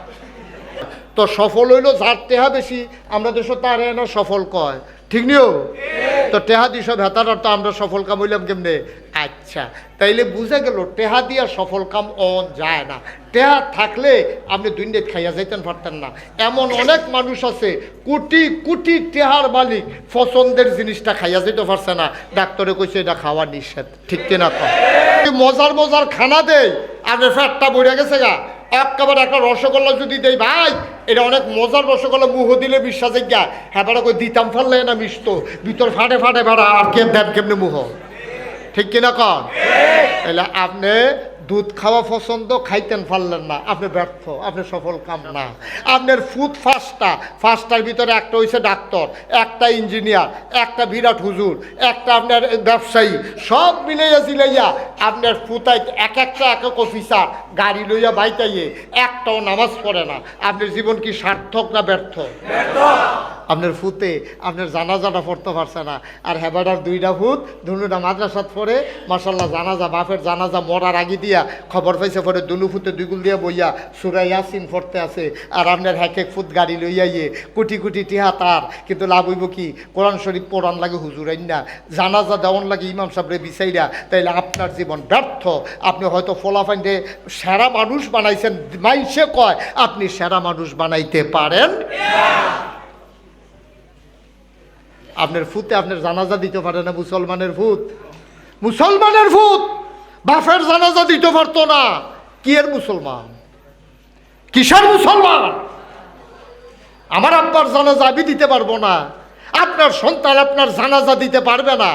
তো সফল হইল যার টেহা বেশি, আমরা দেশ তার না সফল কয়, ঠিক নিও তো টেহা দিস ভেতার তো আমরা সফল কাম হইলাম কেমনে? আচ্ছা, তাইলে বুঝে গেল টেহা দিয়া সফল কাম অন যায় না। টেহা থাকলে আপনি দুনিয়ায় খাইয়া যাইতেন পারতেন না। এমন অনেক মানুষ আছে কোটি কোটি টেহার মালিক, পছন্দের জিনিসটা খাইয়া যেতে পারছে না, ডাক্তারে কইছে এটা খাওয়া নিষেধ, ঠিক কিনা? মজার খানা দেয় আপনার ফ্যাটটা বইয়া গেছে গা, একেবারে একটা রসগোল্লা যদি দেই ভাই, এটা অনেক মজার রসগোল্লা, মুহ দিলে বিশ্বাসে গা, হ্যাঁ বেড়া কই দিতাম ফারলে না মিষ্ট, ভিতর ফাটে ফাটে বেড়া, আর কে দেন কেমনি মুহ, ঠিক কিনা কন? তাহলে আপনি দুধ খাওয়া পছন্দ, খাইতেন পারলেন না, আপনি ব্যর্থ, আপনি সফল কাম না। আপনার ফুড ফার্স্টটার ভিতরে একটা হইছে ডাক্তার, একটা ইঞ্জিনিয়ার, একটা বিরাট হুজুর, একটা আপনার ব্যবসায়ী, সব মিলাইয়া জিলাইয়া আপনার ফুতাই এক একটা এক এক অফিসার গাড়ি লইয়া বাইতাইয়ে একটাও নামাজ পড়ে না। আপনার জীবন কি সার্থক না ব্যর্থ? আপনার ফুতে আপনার জানাজাটা পড়তে পারছে না, আর হেবাডার দুইটা ফুত দুটা মাদ্রাসাত পড়ে, মাশাল্লাহ জানাজা বাপের জানাজা মরার আগে দিয়া খবর পাইছে পরে দুনু ফুতে দুইগুল দিয়া বইয়া সূরা ইয়াসিন পড়তে আছে, আর আপনার হ্যাক এক ফুট গাড়ি লইয়া ইয়ে কোটি কোটি টিহা তার, কিন্তু লাভ হইব কি? কোরআন শরীফ পড়ান লাগে হুজুরাইন না, জানাজা দেওয়ান লাগে ইমাম সাহেবরে বিচাইরা, তাইলে আপনার জীবন ব্যর্থ। আপনি হয়তো ফলাফাইন্ডে সেরা মানুষ বানাইছেন, মাইসে কয় আপনি সেরা মানুষ বানাইতে পারেন। আপনার ফুতে আপনার জানাজা দিতে পারে না, মুসলমানের ভূত বাফের জানাজা দিতে পারতো না, কি এর মুসলমান? কিসের মুসলমান? আমার আব্বার জানাজা আমি দিতে পারবো না, আপনার সন্তান আপনার জানাজা দিতে পারবে না।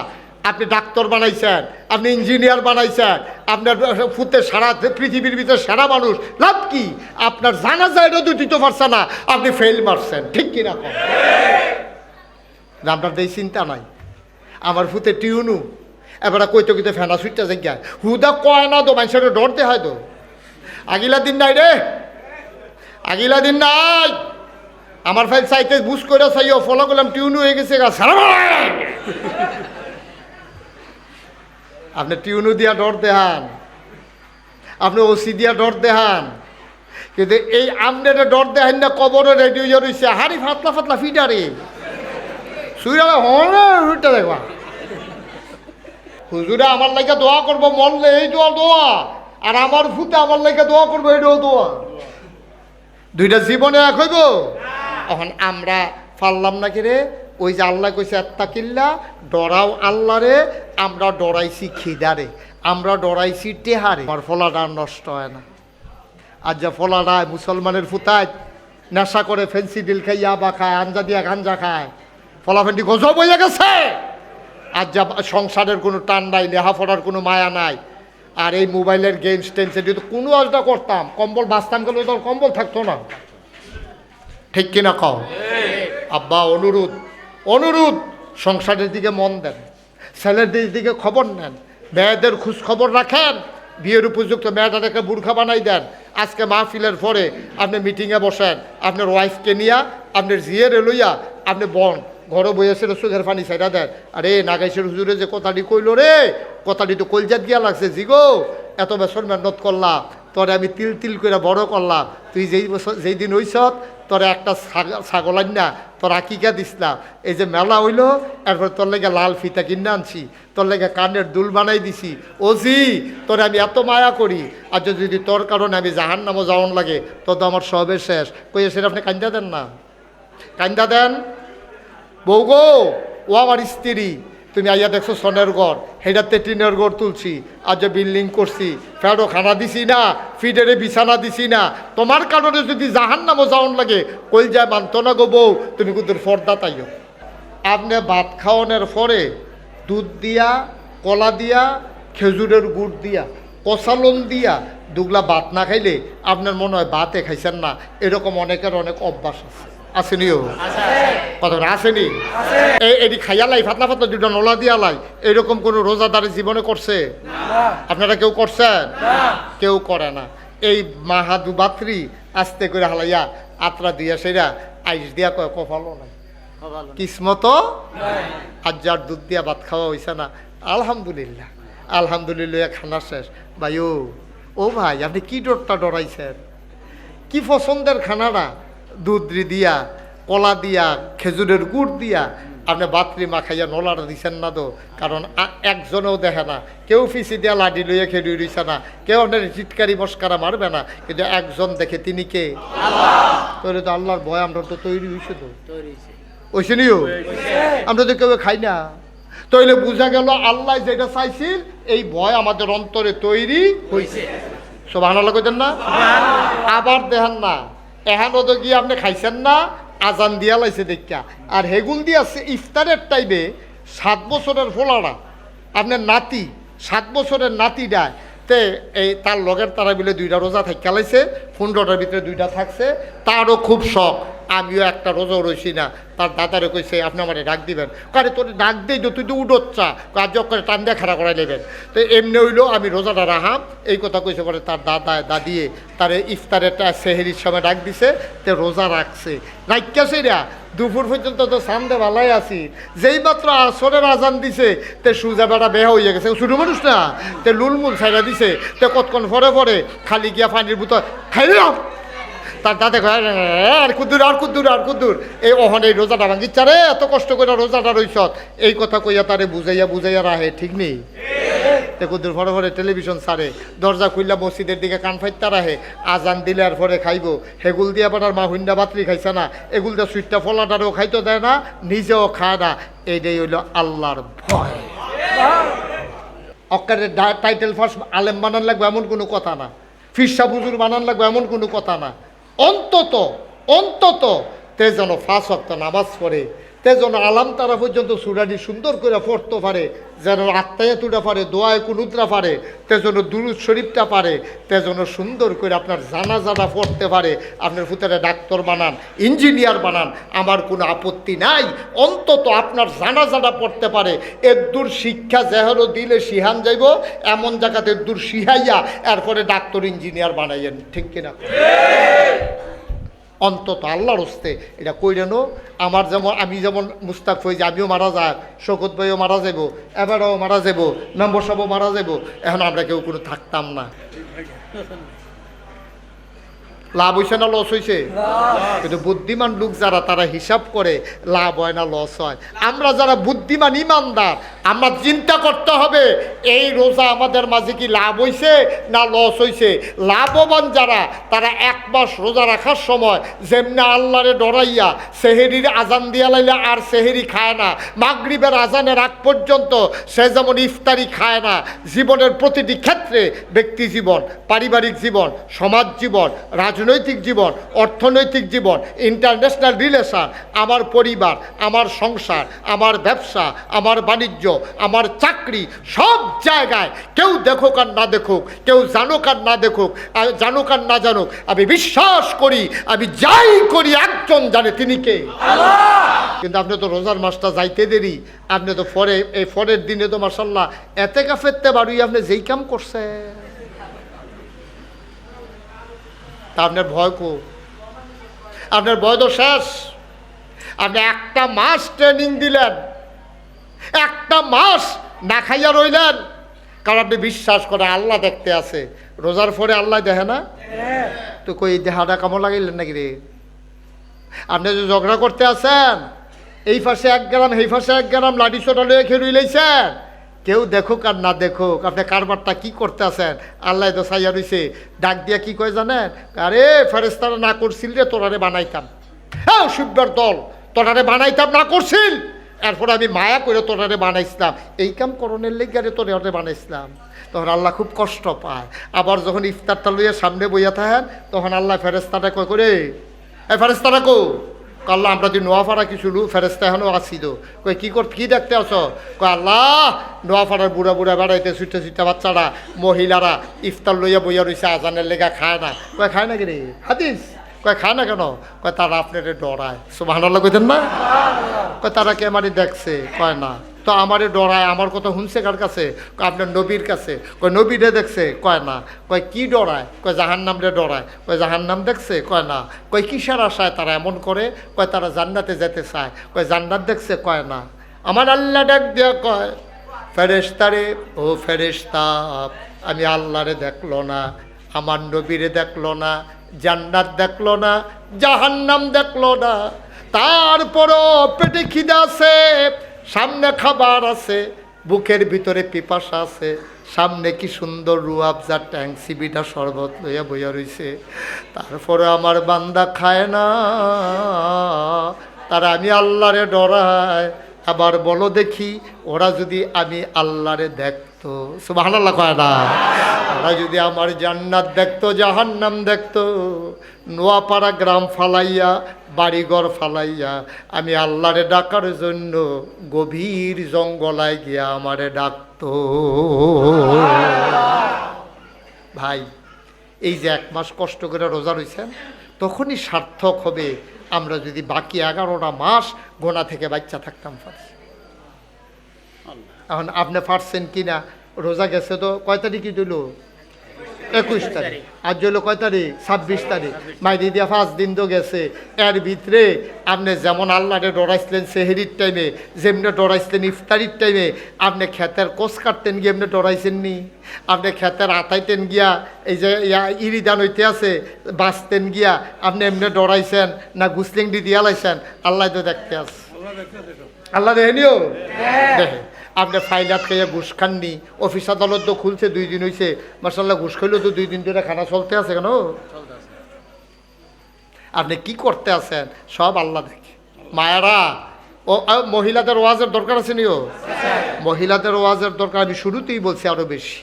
আপনি ডাক্তার বানাইছেন, আপনি ইঞ্জিনিয়ার বানাইছেন, আপনার ফুতে সারা পৃথিবীর ভিতরে সারা মানুষ, লাভ কি? আপনার জানাজা এটা দিতে পারছে না, আপনি ফেল মারছেন, ঠিক কিনা? আপনার এই চিন্তা নাই। আমার ফুতে টিউনু এবার কইতে কইতে ফেনা সুইটটা জায়গায় হুদা কয় না তো, মানুষের ডরতে হয় তো। আগিলা দিন নাই রে, আগিলা দিন নাই। আমার ফাইল চাইতে বুঝ করে চাইও ফলো করলাম, টিউনু হয়ে গেছে গা সারা। আপনি টিউনু দিয়া ডর দেহান, আপনি ওসি দিয়া ডর দেহান, কিন্তু এই আমনে ডর দেহান না। কবরে রেডি হয়ে রয়েছে হাড়ি ফাতলা ফাতলা ফিটারে সুইটা দেখবা। হুজুরে আমার লাগে দোয়া করবো, মরলে এই দোয়া, আর আমার ফুতে আমার লাগে দোয়া করবো, এইটাও দোয়া। দুইটা জীবনে এক হইব। এখন আমরা পারলাম না কি রে? ওই যে আল্লাহ কইছে আত্তাকিল্লা, ডরাও আল্লাহ রে, আমরা ডরাইছি খিদারে, আমরা ডরাইছি টেহারে। আমার ফলাটা নষ্ট হয় না। আর যা ফলাটা মুসলমানের ফুতায় নেশা করে, ফেন্সি ডিল খাই, ইয়াবা খায়, আঞ্জা দিয়া গাঞ্জা খায়, ফলাফেন্টি গজব হয়ে গেছে। আর যা সংসারের কোনো টান নাই, লেহাপড়ার কোনো মায়া নাই, আর এই মোবাইলের গেমস টেন্সে যদি কোনো আজটা করতাম, কম্বল বাঁচতাম গেলে তো কম্বল থাকতো না, ঠিক কিনা কও? আব্বা অনুরোধ সংসারের দিকে মন দেন, ছেলেদের দিকে খবর নেন, মেয়েদের খোঁজ খবর রাখেন, বিয়ের উপযুক্ত মেয়েটাকে বুর্খা বানাই দেন। আজকে মাহফিলের পরে আপনি মিটিংয়ে বসেন, আপনার ওয়াইফকে নিয়া, আপনার জিয়ের লইয়া আপনি বন ঘরে বইয়াছিল, চোখের পানি ছাইরা দেন। আরে নাগাইশের হুজুরে যে কথাটি কইল রে, কথাটি তো কলজাত গিয়া লাগছে, জিগো এত বছর মেহনত করলাম, তোরে আমি তিল তিল করে বড় করলাম, তুই যেই দিন হইস তোরে একটা ছাগল আন না, তোর আকিকা দিস না, এই যে মেলা হইলো, এরপর তোর লেগে লাল ফিতা কিনে আনছি, তোর লেগে কানের দুল বানাই দিছি, ওজি তোরে আমি এত মায়া করি, আর যদি তোর কারণে আমি জাহান নামও যাওয়ান লাগে, তো তো আমার সবের শেষ। কইয়া সেটা আপনি কান্দা দেন না, কান্দা দেন। বউ গো, ও আমার স্ত্রী, তুমি আইয়া দেখছো সনের ঘর, হেটাতে টিনের ঘর তুলছি, আজ বিল্ডিং করছি, ফেরো খানা দিছি না, ফিডেরে বিছানা দিছি না, তোমার কারণে যদি জাহান নামও যাওয়ান লাগে, কইল যায় মানত না গো বউ, তুমি কিন্তু ফর্দা তাইও। আপনি ভাত খাওয়ানোর পরে দুধ দিয়া, কলা দিয়া, খেজুরের গুড় দিয়া, কষালন দিয়া দুগলা ভাত না খাইলে আপনার মনে হয় ভাতে খাইছেন না, এরকম অনেকের অনেক অভ্যাস আছে, আসেনিও কথা আসেনি? এটি খাইয়ালাই ফাতলা ফাতলা দুটা নলা দিয়ালাই, এরকম কোনো রোজাদারের জীবনে করছে? আপনারা কেউ করছেন? কেউ করে না। এই মাহাদুবাত্রি আস্তে করে হালাইয়া আত্রা দিয়া সেরা আইস দিয়া কয় কফালো নাই, কিসমত আজ যার দুধ দিয়া ভাত খাওয়া হয়েছে না, আলহামদুলিল্লাহ আলহামদুলিল্লাহ খানা শেষ। ভাই ও ভাই আপনি কি ডরটা ডরাইছেন? কি পছন্দের খানাটা? দুধ দিয়া, কলা দিয়া, খেজুরের গুড় দিয়া আপনি বাতরি মাখাইয়া নলাটা দিচ্ছেন না তো, কারণ একজনেও দেখে না, কেউ ফিসি দিয়া লাডি লইয়া খেয়ে রইছে না, কেউ আপনার চিৎকারি মস্কারা মারবে না, কিন্তু একজন দেখে, তিনি কে? তৈরি তো আল্লাহর ভয় আমরা তো তৈরি হয়েছে, তো ওইসে নিও আমরা তো কেউ খাই না। তাইলে বোঝা গেল আল্লাহ যেটা চাইছিল এই ভয় আমাদের অন্তরে তৈরি হয়েছে। সুবহানাল্লাহ কইতেন না? আবার দেখেন না এখান তো গিয়ে আপনি খাইছেন না, আজান দিয়া লাইছে দেখা, আর হেগুল দিয়ে আছে ইফতারের টাইমে 7 বছরের ফোলারা আপনার নাতি 7 বছরের নাতি দেয় তে এই তার লগের তারা মিলে 2টা রোজা থাকা লাইছে, 15টার ভিতরে 2টা থাকছে, তারও খুব শখ। আমিও একটা রোজাও রইছি না। তার দাদারে কইছে আপনি আমার ডাক দিবেন, কারে তোর ডাক দিই তুই তো উডোচ্ছা কাজ করে টান দিয়ে খাড়া করাই নেবেন। তো এমনি হইলো আমি রোজাটা রাহাম এই কথা কইছে। পরে তার দাদিয়ে তার ইফতারেরটা সেহেরির সময় ডাক দিছে, তে রোজা রাখছে রাখছে রা দুপুর পর্যন্ত তো সামনে ভালাই আছি। যেই মাত্র আসরের আজান দিছে তে সুজা বেড়া বেহা হইয়া গেছে, ছোটো মানুষ না, তে লুলমুল ছাইড়া দিছে, তে কতক্ষণ পরে খালি গিয়া পানির বোতল খাইলাম। তার দাদা কয় আর কুদ্দুর এই ওহন এই রোজাটা ভাঙিচ্ছা রে, এত কষ্ট করে রোজাটা রইস, এই কথা কইয়া তারে বুঝাইয়া রাহে, ঠিক নেই? কুদ্দুর পরে টেলিভিশন সারে দরজা খুললা মসজিদের দিকে কান ফাইতে রাহে, আজান দিলে আর পরে খাইব। হেগুল দিয়ে আবার মা হুন্ডা বাতরি খাইছে না, এগুল দিয়ে সুইটটা ফলাটারও খাইতে দেয় না, নিজেও খায় না। এইটাই হইল আল্লাহর ভয়। অক্কারে টাইটেল ফার্স্ট আলেম বানান লাগবে এমন কোনো কথা না, ফিরসা বুজুর বানান লাগবে এমন কোনো কথা না। অন্তত তে যেন 5 ওয়াক্ত নামাজ পড়ে, তে যেন আলাম তারা পর্যন্ত সুরাটি সুন্দর করে পড়তে পারে, যেন আত্মায়াতুটা পারে, দোয়ায় কুনুতরা পারে, তে যেন দুরুদ শরীফটা পারে, তে যেন সুন্দর করে আপনার জানাজাটা পড়তে পারে। আপনার ফুতারে ডাক্তার বানান, ইঞ্জিনিয়ার বানান, আমার কোনো আপত্তি নাই। অন্তত আপনার জানাজাটা পড়তে পারে। এদুর শিক্ষা যেহেরও দিলে শিহান যাইব, এমন জায়গাতে এদুর শিহাইয়া এরপরে ডাক্তার ইঞ্জিনিয়ার বানাইয়েন, ঠিক কিনা? অন্তত আল্লাহর হস্তে এটা কইরেনো। আমার যেমন আমি যেমন মুস্তাক হয়ে আমিও মারা যায়, শৌকত ভাইও মারা যাব, এবারও মারা যাব, মেম্বার সাহেবও মারা যাব, এখন আমরা কেউ কোনো থাকতাম না। লাভ হয়েছে না লস হয়েছে? কিন্তু বুদ্ধিমান লোক যারা তারা হিসাব করে লাভ হয় না লস হয়। আমরা যারা বুদ্ধিমান ইমানদার আমরা চিন্তা করতে হবে এই রোজা আমাদের মাঝে কি লাভ হয়েছে না লস হয়েছে। লাভবান যারা তারা 1 মাস রোজা রাখার সময় যেমনি আল্লাহরে ডরাইয়া সেহেরির আজান দিয়া লাইলে আর সেহেরি খায় না, মাগরিবের আজানের আগ পর্যন্ত সে যেমন ইফতারি খায় না। জীবনের প্রতিটি ক্ষেত্রে ব্যক্তি জীবন, পারিবারিক জীবন, সমাজ জীবন, রাজনৈতিক জীবন, অর্থনৈতিক জীবন, ইন্টারন্যাশনাল রিলেশন, আমার পরিবার, আমার সংসার, আমার ব্যবসা, আমার বাণিজ্য, আমার চাকরি, সব জায়গায় কেউ দেখুক আর না দেখুক, কেউ জানুক আর না দেখুক, জানুক আর না জানুক, আমি বিশ্বাস করি আমি যাই করি একজন জানে, তিনি কে? কিন্তু আপনি তো রোজার মাসটা যাইতে দেরি, আপনি তো এই পরের দিনে তো মাশাআল্লাহ এতে কাফেরতে বাড়ি আপনি যেই কাম করছে, তা আপনার ভয় কো? আপনার ভয় তো শেষ। আপনি 1 মাস ট্রেনিং দিলেন, 1 মাস না খাইয়া রইলেন, কারণ আপনি বিশ্বাস করে আল্লাহ দেখতে আছে। রোজার পরে আল্লাহ দেখে না? তো কই দেহাটা কেমন লাগাইলেন নাকি রে? আপনি যে ঝগড়া করতে আছেন, এই পাশে 1 গ্রাম এই পাশে 1 গ্রাম লাঠি ছোটা লইয়া খেয়ে রইলেছেন, কেউ দেখুক আর না দেখুক আপনি কারবারটা কি করতে আছেন আল্লাহ তো চাইয়া রইছে। ডাক দিয়া কি কয় জানেন? আরে ফেরেশতারা না করছিল রে তোরারে বানাইতাম, হ্যাঁ শিববার দল তোরারে বানাইতাম না করছিল, এরপর আমি মায়া করে তোরারে বানাইছিলাম, এই কাম করণের লেগে তোরে বানাইছিলাম। তখন আল্লাহ খুব কষ্ট পায়। আবার যখন ইফতারটা লইয়া সামনে বইয়া থাকেন তখন আল্লাহ ফেরেশতাটা কয় করে, এই ফেরেশতারা কো? আল্লাহ আমরা তুই নোয়াফাড়া কিছু ফেরেস্তা এখনও আসিল, কই কি দেখতে আসো? কয় আল্লাহ নোয়াফাড়ার বুড়া বেড়াইতে ছুটে বাচ্চারা মহিলারা ইফতার লইয়া বইয়া রয়েছে, আজানের লেগা খায় না। কয় খায় না কি রে? হাদিস। কয় খায় না কেন? কয় তারা আপনার ডরায়। সুবহানাল্লাহ কইতেন না? কয় তারা কি আমারই দেখছে? কয় না। তো আমারে ডরায়, আমার কথা শুনছে কার কাছে? আপনার নবীর কাছে। কয় নবীরে দেখছে? কয় না। কয় কি ডরায়? কয় জাহান্নামরে ডরায়। কয় জাহান্নাম দেখছে? কয় না। কয় কিসের আশায় তারা এমন করে? কয় তারা জান্নাতে যেতে চায়। কয় জান্নাত দেখছে? কয় না। আমার আল্লাহ ডাক দিয়া কয়, ফেরেশতারে ও ফেরেশতা, আমি আল্লাহরে দেখলো না, আমার নবীরে দেখলো না, জান্নাত দেখলো না, জাহান্নাম দেখলো না, তারপরও পেটে খিদা আছে, সামনে খাবার আছে, বুকের ভিতরে পিপাসা আছে, সামনে কি সুন্দর রুয়াবজা ট্যাং সিবিটা শরবত লইয়া বইয়া রইছে, তারপরে আমার বান্দা খায় না, তারা আমি আল্লাহরে ডরায়। আবার বলো দেখি ওরা যদি আমি আল্লাহরে দেখত দেখতো, সুবহানাল্লাহ কয় না? ওরা যদি আমার জান্নাত দেখতো, জাহান্নাম দেখতো, নোয়াপাড়া গ্রাম ফালাইয়া, বাড়িঘর ফালাইয়া আমি আল্লাহরে ডাকার জন্য গভীর জঙ্গলায় গিয়া আমারে ডাকতো। ভাই, এই যে 1 মাস কষ্ট করে রোজা রয়েছেন, তখনই সার্থক হবে আমরা যদি বাকি 11টা মাস গোনা থেকে বাচ্চা থাকতাম পারি। এখন আপনি পারছেন কিনা? রোজা গেছে তো কয় তারিখই দিল? 21 তারিখ। আজ হলো কয় তারিখ? 26 তারিখ। মাইদি দিয়া 5 দিন তো গেছে। এর ভিতরে আপনি যেমন আল্লাহরে ডরাইছিলেন সেহেরির টাইমে, যেমনি ডরাইছিলেন ইফতারির টাইমে, আপনি ক্ষেতের কোষ কাটতেন গিয়ে এমনি ডরাইছেন নি? আপনি ক্ষেতের আতাইতেন গিয়া, এই যে ইরিদান হইতে আছে বাঁচতেন গিয়া আপনি এমনি ডরাইছেন না গুসলিং দি দিয়া লাইছেন? আল্লাহ তো দেখতে আছে, আল্লাহ দেখেনিও দেখে। আপনি ফাইলাত খাইয়া ঘুষ খাননি, অফিস আদালত তো খুলছে 2 দিন হয়েছে, মাশাআল্লাহ ঘুষ খাইলেও তো 2 দিন ধরে খানা চলতে আছে কেন? আপনি কি করতে আছেন সব আল্লাহ দেখে। মায়েরা, ও মহিলাদের ওয়াজের দরকার আছে নিও, মহিলাদের ওয়াজের দরকার। আমি শুরুতেই বলছি আরও বেশি।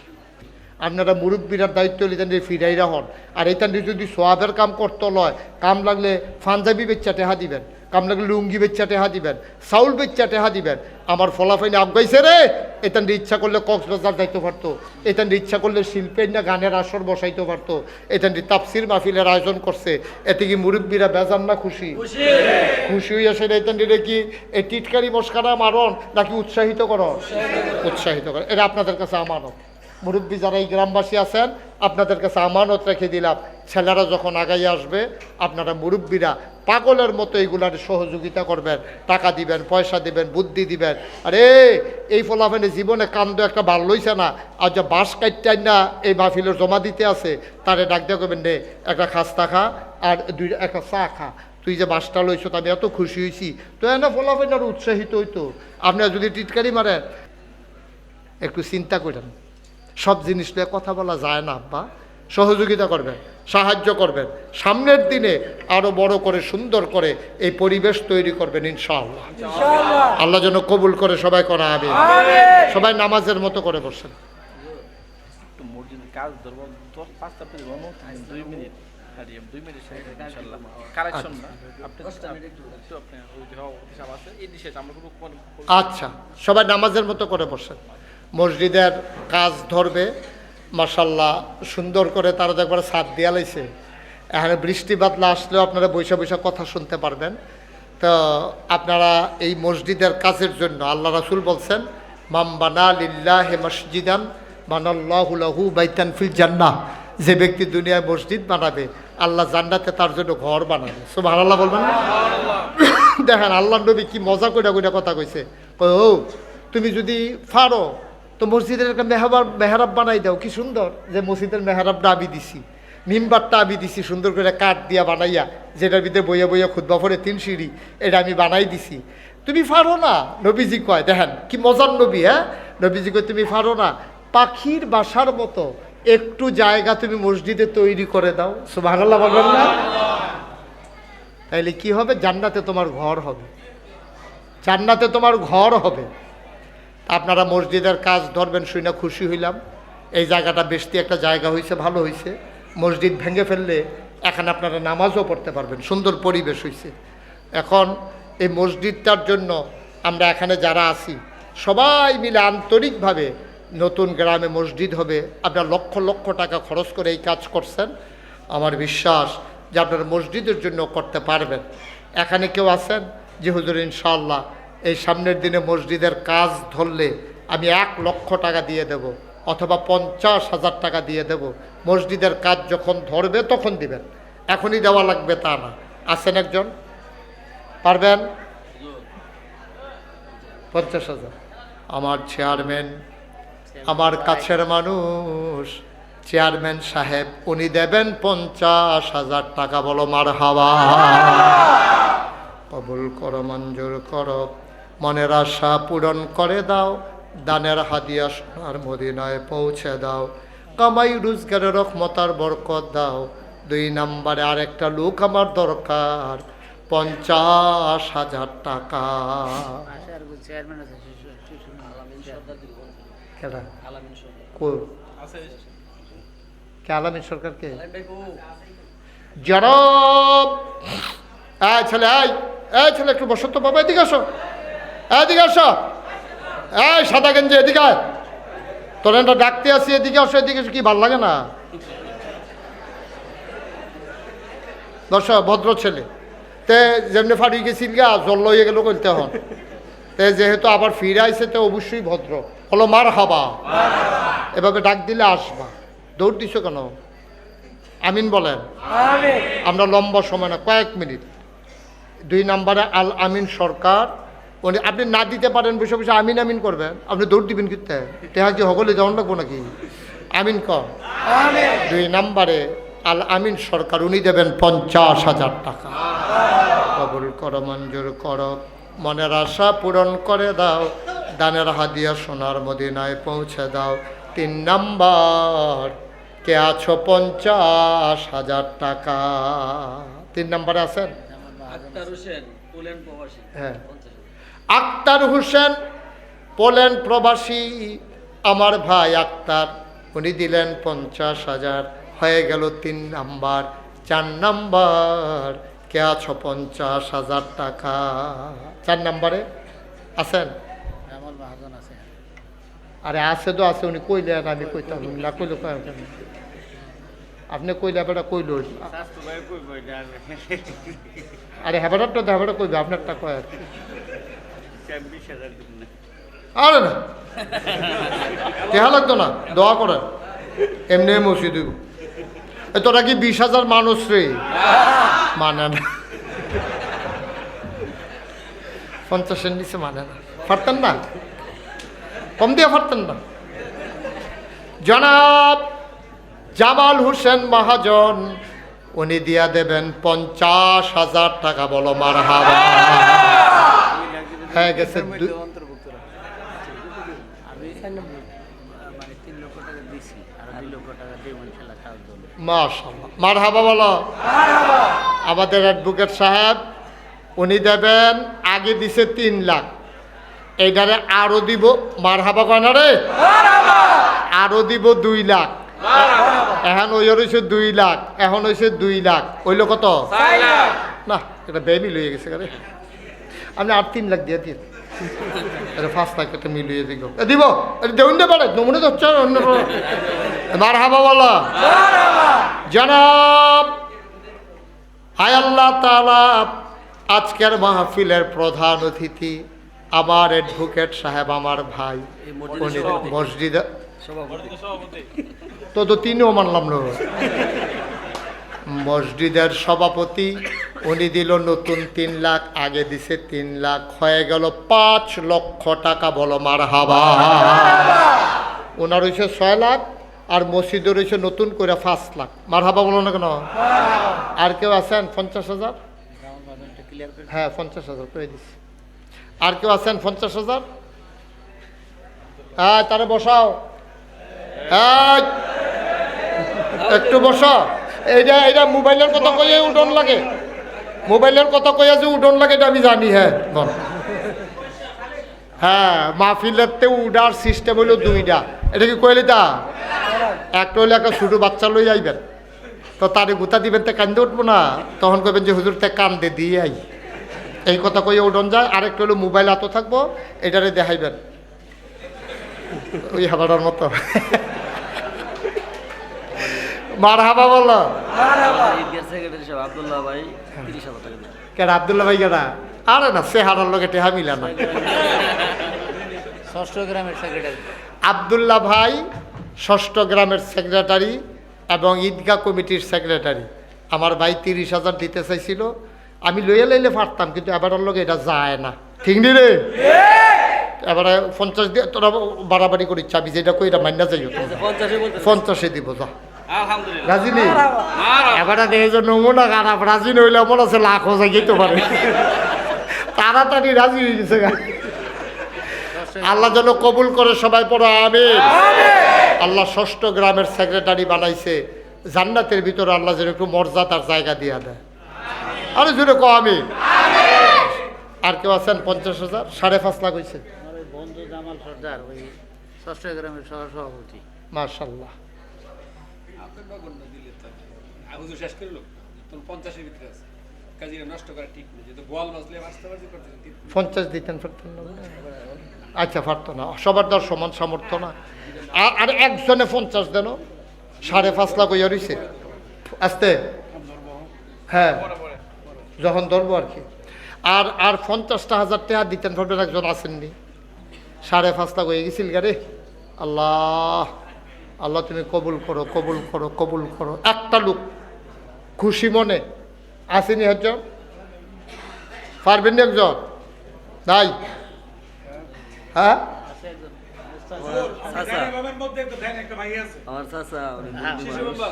আপনারা মুরব্বীরার দায়িত্ব নিতেন ফিরাইরা হন। আর এইখান যদি সোয়াবের কাম করতে লয়, কাম লাগলে পাঞ্জাবি বেচ্চা টেহা দিবেন, কাম লাগলে লুঙ্গি বেচ্চা টেহা দিবেন, চাউল বেচ্চা টেহা দিবেন। আমার ফলাফাইনে আগাইছে রে, এখান ইচ্ছা করলে কক্সবাজার যাইতে পারতো, এখান ইচ্ছা করলে শিল্পের না গানের আসর বসাইতে পারতো, এখান তাফসির মাহফিলের আয়োজন করছে। এতে কি মুরব্বীরা বেজান না খুশি? খুশি হয়ে আসে। এখান কি এই টিটকারি মস্কারা মারণ নাকি উৎসাহিত করো? উৎসাহিত করো। এটা আপনাদের কাছে আমানত। মুরব্বী যারা এই গ্রামবাসী আছেন, আপনাদের কাছে আমানত রেখে দিলাম। ছেলেরা যখন আগাই আসবে, আপনারা মুরব্বীরা পাগলের মতো এইগুলার সহযোগিতা করবেন, টাকা দিবেন, পয়সা দিবেন, বুদ্ধি দিবেন। আরে এই ফলাফলে জীবনে কান্দ একটা ভাল লইছে না, আর যা বাঁশ কাটটাই না এই মাহফিলের জমা দিতে আছে, তারে ডাক দিয়ে করবেন নে একটা খাস্তা খা আর একটা চা খা, তুই যে বাসটা লইছো আমি এত খুশি হয়েছি। তো এনে ফলাফল আর উৎসাহিত হইতো। আপনারা যদি টিটকারি মারেন, একটু চিন্তা করেন, সব জিনিস নিয়ে কথা বলা যায় না। আব্বা সহযোগিতা করবেন, সাহায্য করবেন, সামনের দিনে আরো বড় করে সুন্দর করে এই পরিবেশ তৈরি করবেন ইনশাআল্লাহ। আল্লাহ যেন কবুল করে সবাই করা হবে। সবাই নামাজের মতো করে বসেন। আচ্ছা, সবাই নামাজের মতো করে বসেন। মসজিদের কাজ ধরবে, মাশাআল্লাহ সুন্দর করে তারা একবার ছাদ দিয়া লাইছে। এখানে বৃষ্টি বাদলা আসলেও আপনারা বৈশা বৈশা কথা শুনতে পারবেন। তো আপনারা এই মসজিদের কাজের জন্য আল্লাহ রাসূল বলছেন, মাম বানা লিল্লাহি মসজিদান বানাল্লাহু লাহু বাইতান ফিল জান্নাহ। যে ব্যক্তি দুনিয়ায় মসজিদ বানাবে, আল্লাহ জান্নাতে তার জন্য ঘর বানাবে। সুবহানাল্লাহ বলবেন না? দেখেন আল্লাহর নবী কি মজা কইরা কইরা কথা কইছে। ও তুমি যদি পারো তো মসজিদের একটা মেহরাব বানাই দাও। কি সুন্দর যে মসজিদের মেহরাবটা আমি দিছি, মিম্বারটা আমি দিছি সুন্দর করে কাঠ দিয়া বানাইয়া, যেটার ভিতরে বইয়া বইয়া খুতবা পড়ে 3 সিঁড়ি, এটা আমি বানাই দিছি। তুমি পারো না? নবীজি কয়, দেখেন কি মজার নবী। হ্যাঁ, নবীজি কয় তুমি পারো না, পাখির বাসার মতো একটু জায়গা তুমি মসজিদে তৈরি করে দাও। সুবহানাল্লাহ বলবেন না? তাইলে কি হবে? জান্নাতে তোমার ঘর হবে, জান্নাতে তোমার ঘর হবে। আপনারা মসজিদের কাজ ধরবেন, শুনে খুশি হইলাম। এই জায়গাটা বেশি একটা জায়গা হয়েছে, ভালো হয়েছে। মসজিদ ভেঙে ফেললে এখানে আপনারা নামাজও পড়তে পারবেন, সুন্দর পরিবেশ হয়েছে। এখন এই মসজিদটার জন্য আমরা এখানে যারা আছি সবাই মিলে আন্তরিকভাবে, নতুন গ্রামে মসজিদ হবে, আপনারা লক্ষ লক্ষ টাকা খরচ করে এই কাজ করছেন। আমার বিশ্বাস যে আপনারা মসজিদের জন্য করতে পারবেন। এখানে কেউ আছেন যে হুজুর ইনশাআল্লাহ এই সামনের দিনে মসজিদের কাজ ধরলে আমি 1 লক্ষ টাকা দিয়ে দেব, অথবা 50,000 টাকা দিয়ে দেব। মসজিদের কাজ যখন ধরবে তখন দিবেন, এখনই দেওয়া লাগবে তা না। আছেন একজন? পারবেন? 50,000। আমার চেয়ারম্যান, আমার কাছের মানুষ, চেয়ারম্যান সাহেব, উনি দেবেন 50,000 টাকা। বলো মারহাবা। কবুল করো, মঞ্জুর করো, মনের আশা পূরণ করে দাও, দানের হাদিয়া সোনার মদিনায় পৌঁছে দাও, কামাই রোজগারের রহমতার বরকত দাও। 2 নম্বরে আরেকটা লোক আমার দরকার, 50,000 টাকা। কেডা কো কে আলামিন সরকার কে জনাব এই ছেলে এই ছেলে একটু বসো তো বাবা, এদিকে আসো, এদিকে আসো, এই সাদা গেঞ্জি এদিকে আয়, তোর একটা ডাকতে আসি, এদিকে আসো, এদিকে কি ভাল লাগে না? বসো, ভদ্র ছেলে। তে যেমনি ফাড়ি গেছিল গা জল লইয়ে গেল বলতে হন, তে যেহেতু আবার ফিরে আইসে তো অবশ্যই ভদ্র হলো, মার হাবা, এভাবে ডাক দিলে আসবা। দৌড় দিছো কেন? আমিন বলেন। আমরা লম্বা সময় না, কয়েক মিনিট। 2 নম্বরে আল আমিন সরকার, উনি আপনি না দিতে পারেন, বসে বসে আমিন আমিন করবেন, আপনি দৌড় দিবেন কিনতে টেহা কি হগলে যেমন লাগবো নাকি? আমিন কর। 2 নম্বরে আল আমিন সরকার, উনি দেবেন 50,000 টাকা। কবুল করো, মঞ্জুর করো, মনের আশা পূরণ করে দাও, দানের হাদিয়া সোনার মদিনায় পৌঁছে দাও। 3 নম্বর কে আছো 50,000 টাকা। 3 নম্বরে আছেন? হ্যাঁ, আক্তার হোসেন পোল্যান্ড প্রবাসী, আমার ভাই আক্তার, উনি দিলেন 50,000, হয়ে গেল 3 নাম্বার। 4 নাম্বার কে আছো 50,000 টাকা। 4 নাম্বারে আছেন? আরে আছে তো আছে, উনি কইলেন, আমি কইতাম না, কইলে আপনি কইলে বেটা কইল, আরে হ্যাঁ তো হ্যাঁ কইবে, আপনারটা কয় আর কি। আরে না কেহা লাগতো না, দোয়া করেন, এমনি মসজিদ। তোরা কি 20,000 মানুষ রে, মানে না 50-এর নিচে মানে না, পারতেন না, কম দিয়ে পারতেন না। জনাব জামাল হোসেন মহাজন, উনি দিয়া দেবেন 50,000 টাকা। বলো মারহাবা। হয়ে গেছে মাশাআল্লাহ, মারহাবা বলো। আমাদের অ্যাডভোকেট সাহেব উনি দেবেন, আগে দিছে 3 লাখ, এইটারে আরো দিব, মারহাবা কয়না রে, আরো দিব 2 লাখ। এখন ওই হয়েছে 2 লাখ, এখন হয়েছে 2 লাখ, হইল কত? না, এটা বেবি লইয়ে গেছে। আমি আর 3 লাখ দিয়ে দিই, 5 লাখ একটা মিলিয়ে দিব, দিব দেউন দে পারে নমুনে হচ্ছে অন্য। মারহাবা বলো। জনাব হায় আল্লাহ তাআলা, আজকের মাহফিলের প্রধান অতিথি আমার অ্যাডভোকেট সাহেব, আমার ভাই, মসজিদে তো তিনিও মানলাম না, মসজিদের সভাপতি, উনি দিল নতুন 3 লাখ, আগে দিছে 3 লাখ, হয়ে গেল 5 লক্ষ টাকা। বলো মারহাবা। ওনার হয়েছে 6 লাখ, আর মসজিদের হয়েছে নতুন করে 5 লাখ। মারহাবা বলো না কেন? আর কেউ আছেন 50,000? হ্যাঁ 50,000 করে দিচ্ছি। আর কেউ আছেন 50,000? হ্যাঁ, তারা বসাও, একটু বসো। এইটা মোবাইলের কথা কইয়া উডন লাগে, মোবাইলের কথা কইয়া যে উডন লাগে এটা আমি জানি। হ্যাঁ হ্যাঁ, মাহফিলের উডার সিস্টেম হইল 2টা। এটা কি কইলে তা একটা হইলে একটা ছোটো বাচ্চা লই আইবেন, তো তারে গুতা দিবেন, তে কান্দে উঠবো না, তখন কইবেন যে হুজুর তে কান্দে দিয়ে আই, এই কথা কইয়া উডন যায়। আরেকটা হলো মোবাইল হাতে থাকবো, এটারে দেখাইবেন ওই হাবাটার মতো। মারহাবা বলো। কেন আব্দুল্লাহ ভাই কেনা? আরে না, সে হারার লোকে টেহা মিলা না। 6ষ্ঠ গ্রামের সেক্রেটারি আব্দুল্লাহ ভাই 6ষ্ঠ গ্রামের সেক্রেটারি এবং ঈদগাহ কমিটির সেক্রেটারি। আমার ভাই 30,000 দিতে চাইছিল, আমি লইয়া লইলে পারতাম, কিন্তু এবারের লোক এটা যায় না, ঠিক নি রে? এবারে 50 দিয়ে তোরা বাড়াবাড়ি করি, চাবি যেটা কই এটা মান্না যাইও, 50 দিব যা। রাজি নেই এবারে দেখে যে নমুনা খারাপ, রাজি নইলে মনে আছে লাখও যাই যেতে পারে, তাড়াতাড়ি রাজি হয়ে গেছে। আল্লাহ যেন কবুল করে, সবাই পড়ো আমিন। আল্লাহ 6ষ্ঠ গ্রামের সেক্রেটারি বানাইছে, জান্নাতের ভিতরে আল্লাহ যেন একটু মর্যাদার জায়গা দিয়া দেয়। আরে জুড়ে কো আমিন। আর কেউ আছেন 50,000? 5.5 লাখ হয়েছে। বন্ধু জামাল সর্দার ওই ষষ্ঠ গ্রামের সহসভাপতি। মাশাআল্লাহ। আপনার নগণ্য দিলে তো হুজুর শেষ করে লোক তখন 50-এর ভিতরে আছে, কাজে এটা নষ্ট করা ঠিক না, যেহেতু বল বাজলে বাঁচতে পারছি করতেছেন 50 দিতেন পারতেন না? আচ্ছা, পারতো না, সবার দর সমান সামর্থ্য না। আর একজনে 50 দেন, 5.5 লাখ হইয়া রইছে আস্তে। হ্যাঁ, যখন ধরবো আর কি। আর 50,000 টাকা দিতেন পারবেন, একজন আসেননি, 5.5 লাখ হয়ে গেছিল গারে। আল্লাহ আল্লাহ তুমি কবুল করো, কবুল করো, কবুল করো। একটা লোক খুশি মনে আসেনি একজন, পারবেন না একজন? তাই হ্যাঁ, আমার চাচা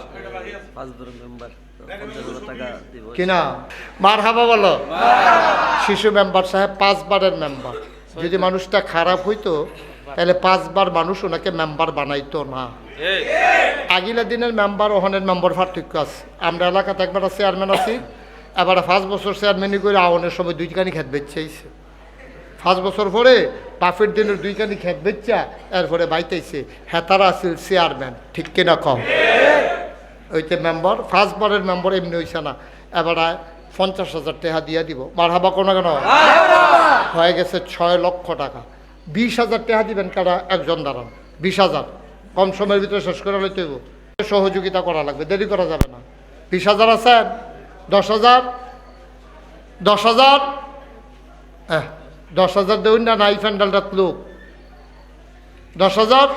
মেম্বার, 50,000 টাকা দিব। কিনা মার হাবা বলো। শিশু মেম্বার সাহেব 5 বারের মেম্বার। যদি মানুষটা খারাপ হইতো তাহলে 5 বার মানুষ ওনাকে মেম্বার বানাইতো না। আগিলা দিনের মেম্বার ওখানের মেম্বার পার্থক্য আছে। আমরা এলাকাতে একবার চেয়ারম্যান আছি, এবার 5 বছর চেয়ারম্যানই করে আওয়ানের সময় 2 খেত বেচছে। 5 বছর পরে বাফের দিনের 2 খেত বেচা এরপরে বাইতেছে, হেতারা আছিল চেয়ারম্যান। ঠিক কিনা কম? ওইতে মেম্বার 5 বারের মেম্বার এমনি হইছে না। এবার 50,000 টাকা দিয়া দিব। মার হাবা কোনো কেন হয়ে গেছে 6 লক্ষ টাকা। 20,000 টাকা দিবেন কারা? একজন দাঁড়ান। 20,000 কম সময়ের ভিতরে শেষ করে লইতে হইব। সহযোগিতা করা লাগবে, দেরি করা যাবে না। 20,000 আছেন? 10,000 10,000 10,000 দেউন না, নাই ফ্যান্ডালটাত লোক 10,000।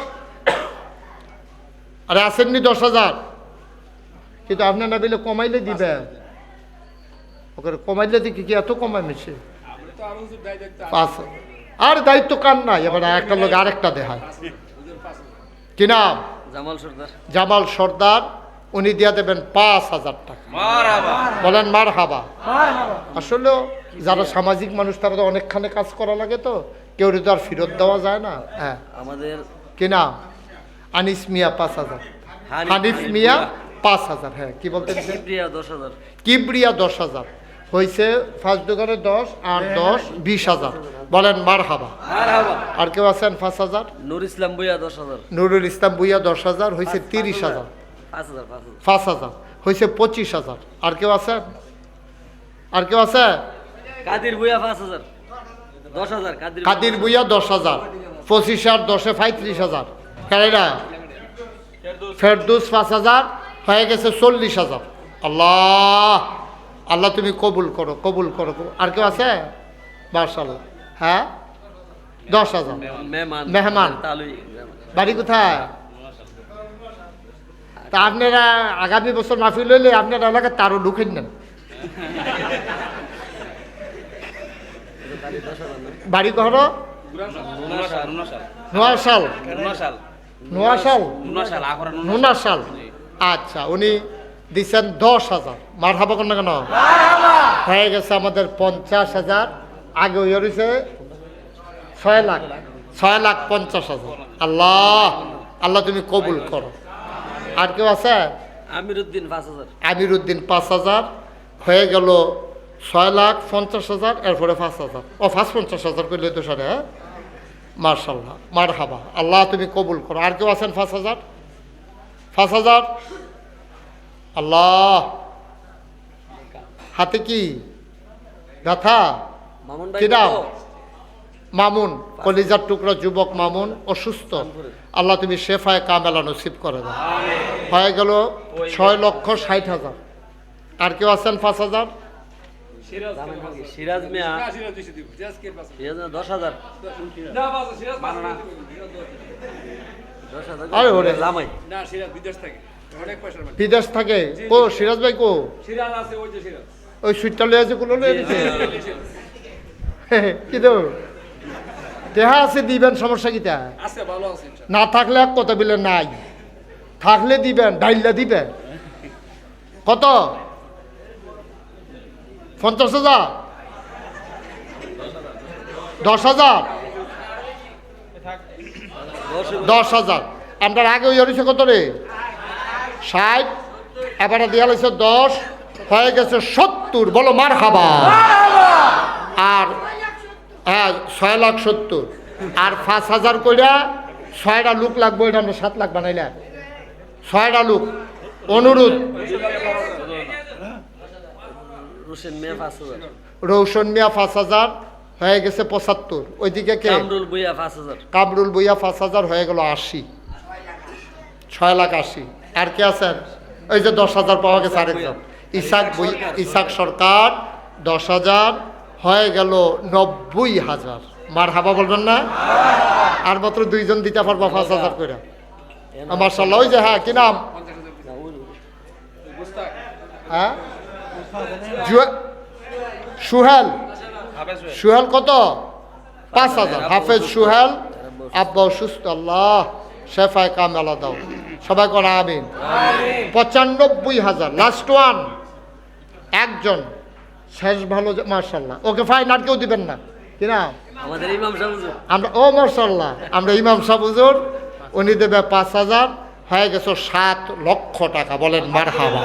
আরে আসেননি 10,000, কিন্তু আপনার না দিলে কমাইলে দিবেন। ওকে কমাইলে দেখি কি এত কমাই মিশে আমরা তো আরো হুজুর দায় দেখতে 5। আর দায়িত্ব কার নাই? এবার একটা লোক আরেকটা দেখায়। কি নাম? জামাল সর্দার। জামাল সর্দার। উনি দিয়া দেবেন 5,000 টাকা। বলেন মার হাবা। আসলে যারা সামাজিক মানুষ তারা তো অনেকখানে কাজ করা লাগে, তো কেউ তো আর ফেরত দেওয়া যায় না। হ্যাঁ, আমাদের কি নাম? আনিস মিয়া 5,000। হানিফ মিয়া 5,000। হ্যাঁ, কি বলতে? কিবরিয়া 10,000। কিবরিয়া 10,000 হয়েছে। ফার্স্ট দোকানে 10 আর 10 20,000। বলেন মার হাবা। আর কেউ আছেন? 5,000। নুর ইসলাম বুইয়া 10,000। নুরুল ইসলাম বুইয়া 10,000 হয়েছে। 30,000। 5,000 5,000 হয়েছে 25,000। আর কেউ আছেন? আর কেউ আছে? কাদির বুইয়া 5,000। 10,000 কাদির বুইয়া 10,000। 25 আর 10-এ 35,000। কারেরা ফেরদৌস 5,000 হয়ে গেছে 40,000। আল্লাহ আল্লাহ তুমি কবুল করো, কবুল করো। আর কেউ আছে? মাশাআল্লাহ। হ্যাঁ, 10,000। মেহমান বাড়ি কোথায়? তা আপনারা আগামী বছর মাহফিল হইলে আপনার এলাকায় তারও ঢুকেন নেন। বাড়ি কহর? নোয়াশাল। নোনাশাল। আচ্ছা, উনি দিচ্ছেন 10,000। মার হাবা কেন কেন হয়ে গেছে আমাদের 50,000। আগে হয়ে রয়েছে 6 লাখ। 6,50,000। আল্লাহ আল্লাহ তুমি কবুল করো। আর কেউ আছে? আমিরউদ্দিন 5,000। আমিরউদ্দিন 5,000 হয়ে গেল 6,50,000। এরপরে 5,000। ও 50,000 করলে তো সারে। হ্যাঁ, মার্শাল্লাহ, মার হাবা। আল্লাহ তুমি কবুল করো। আর কেউ আছেন? 5,000। 5,000। আল্লাহ হাতে কি ব্যথা? মামুন ভাই কি নাম? মামুন। কলিজার টুকরা যুবক মামুন অসুস্থ। আল্লাহ তুমি শেফায়ে কামেলা নসিব করে দাও। হয়ে গেল 6,60,000। আর কেউ আছেন? 5,000। সিরাজ মিয়া না সিরাজ দিছি দিব আজকের পাশে 10,000। না বাবা সিরাজ মানো না 10,000 আরে ওরে লামাই। না সিরাজ বিদেশ থাকে, অনেক পয়সার মালিক। বিদেশ থাকে? ও সিরাজ ভাই কো? সিরাজ আছে, ওই যে সিরাজ ওই সুইটটা লয়ে আছে, কোনো লয়ে দিছে। কি তো দেহা আছে, দিবেন, সমস্যা কিটা? আছে, ভালো আছে ইনশাআল্লাহ। না থাকলে এক কথা বলে নাই, থাকলে দিবেন, ডাইল্লা দিবেন। কত? 50,000। 10,000। 10,000। আমরা আগে ওই হয়েছে কত রে? 60। এবারে দেওয়া হয়েছে 10, হয়ে গেছে 70। বলো মার হাবা। আর হ্যাঁ, 6,70,000। আর 5,000 কইরা 6টা লোক লাগবে, এটা আমরা 7 লাখ বানাইলাম। 6টা লোক অনুরোধ। রোশন মিয়া 5,000, রৌশন মিয়া 5,000 হয়ে গেছে 75। ওইদিকে কে? কামরুল ভুইয়া 5,000, কামরুল বইয়া 5,000 হয়ে গেল 80, 6,80,000। আর কে আছেন? ওই যে 10,000 পাওয়া গেছে আরেকজন, ইসাক সরকার 10,000 হয়ে গেল 90,000। মার হাবা বলবেন না? আর মাত্র 2জন দিতে পারবা 5,000 করে। মাশাআল্লাহ। ওই যে হ্যাঁ কি নাম? 50,000 গোস্তাক হ্যাঁ সুহেল। সুহেল কত? 5,000। হাফেজ সুহেল। আব্বা অসুস্থ, আল্লাহ শেফায় কামেলা দাও, সবাই করা আমিন। 95,000। লাস্ট ওয়ান একজন শেষ ভালো, মাশাআল্লাহ। ওকে ফাইন, আর কেউ দিবেন না কিনা? আমাদের ইমাম সাহেব হুজুর। আমরা ও মাশাআল্লাহ, আমরা ইমাম সাহেব হুজুর, উনি দেবে 5,000, হয়ে গেছে 7 লক্ষ টাকা। বলেন মারহাবা।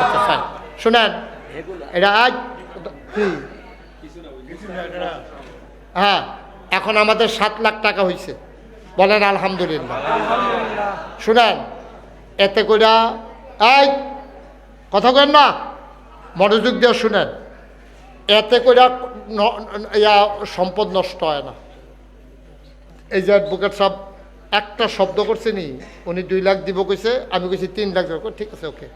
আচ্ছা ফাইন, শুনেন এটা আজ কি? হ্যাঁ, এখন আমাদের 7 লাখ টাকা হয়েছে। বলেন আলহামদুলিল্লাহ। শুনেন, এতে কইরা এই কথা কেন না, মনোযোগ দিয়ে শুনেন, এতে কইরা সম্পদ নষ্ট হয় না। এই যে অ্যাডভোকেট সাহেব একটা শব্দ করছে নি, উনি 2 লাখ দিব কইছে, আমি কইছি 3 লাখ দেব, ঠিক আছে ওকে।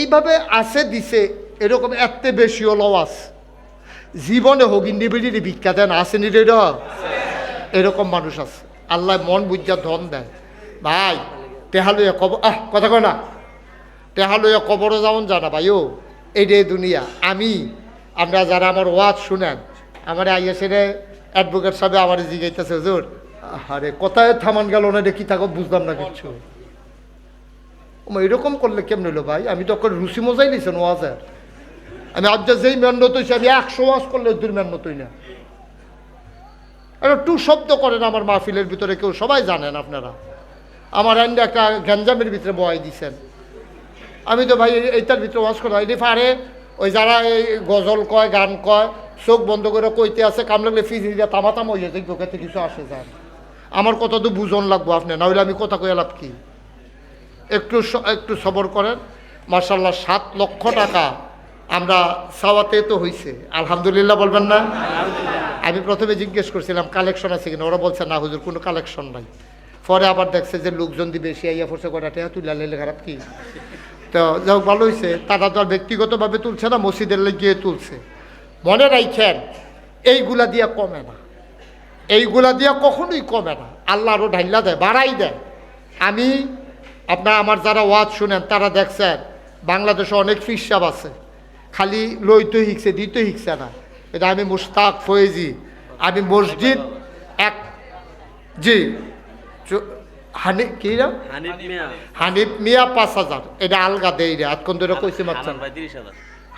এইভাবে আছে দিছে, এরকম এত বেশিও লওয়াস জীবনে হগিন্দি বেরিয়ে ভিক্ষা দেন আসেনি রে, এরকম মানুষ আছে। আল্লাহ মন বুঝা ধন দেয়। ভাই টেহা লইয়া কথা কয় না, টেহা লইয়া কবরও যেমন জানা ভাই, ও এইটাই দুনিয়া। আমরা যারা আমার ওয়াজ শুনেন, আমার আইয়াসেরে অ্যাডভোকেট সাহেব আমার জিগাইতেছে, হুজুর আরে কোথায় থামান গেল না, এটা কি থাকো বুঝলাম না কিচ্ছু। এরকম করলে কেমন হলো ভাই? আমি তো রুচি মজাই নিয়েছেন ওয়াজের। আমি আজ যেই মেহনত হয়েছি, আমি 100 ওয়াজ করলে 2 মেহনত হই না। একটা টু শব্দ করেন আমার মাহফিলের ভিতরে, কেউ সবাই জানেন আপনারা। আমার আইনটা একটা গ্যাঞ্জামের ভিতরে বয়াই দিচ্ছেন। আমি তো ভাই এইটার ভিতরে ওয়াজ করা এটি পারে। ওই যারা এই গজল কয়, গান কয়, চোখ বন্ধ করে কইতে আছে, কাম লাগলে ফিজি দিয়ে তামাতাম হয়ে যায়, খেতে কিছু আসে যান। আমার কথা তো বুঝন লাগবো আপনি, না হইলে আমি কথা কয়ে লাভ কি? একটু সবর করেন। মাশাআল্লাহ 7 লক্ষ টাকা আমরা সাওয়াতে তো হইছে, আলহামদুলিল্লাহ বলবেন না? আমি প্রথমে জিজ্ঞেস করছিলাম কালেকশন আছে কিনা, ওরা বলছে না হুজুর কোনো কালেকশন নাই। পরে আবার দেখছে যে লোকজন দিয়ে বেশি আইয়া পড়ছে, কটা টাকা তুলে লেলে খারাপ কি? তো যাই ভালো হয়েছে, তারা তো আর ব্যক্তিগতভাবে তুলছে না, মসজিদের গিয়ে তুলছে। মনে রাখেন এইগুলা দিয়া কমে না, এইগুলা দিয়া কখনোই কমে না। আল্লাহ আরও ঢাইলা দেয়, বাড়াই দেয়। আমার যারা ওয়াজ শুনেন তারা দেখছেন বাংলাদেশে অনেক ফিসাব আছে, খালি লইতে শিখছে, দিতে শিখছে না। এটা আমি মুশতাক ফয়েজি, আমি মসজিদ জি কি নাম? হানিফ মিয়া 5,000। এটা আলগা দেই রে, আতক্ষণ ধরে কইছে মাত্র।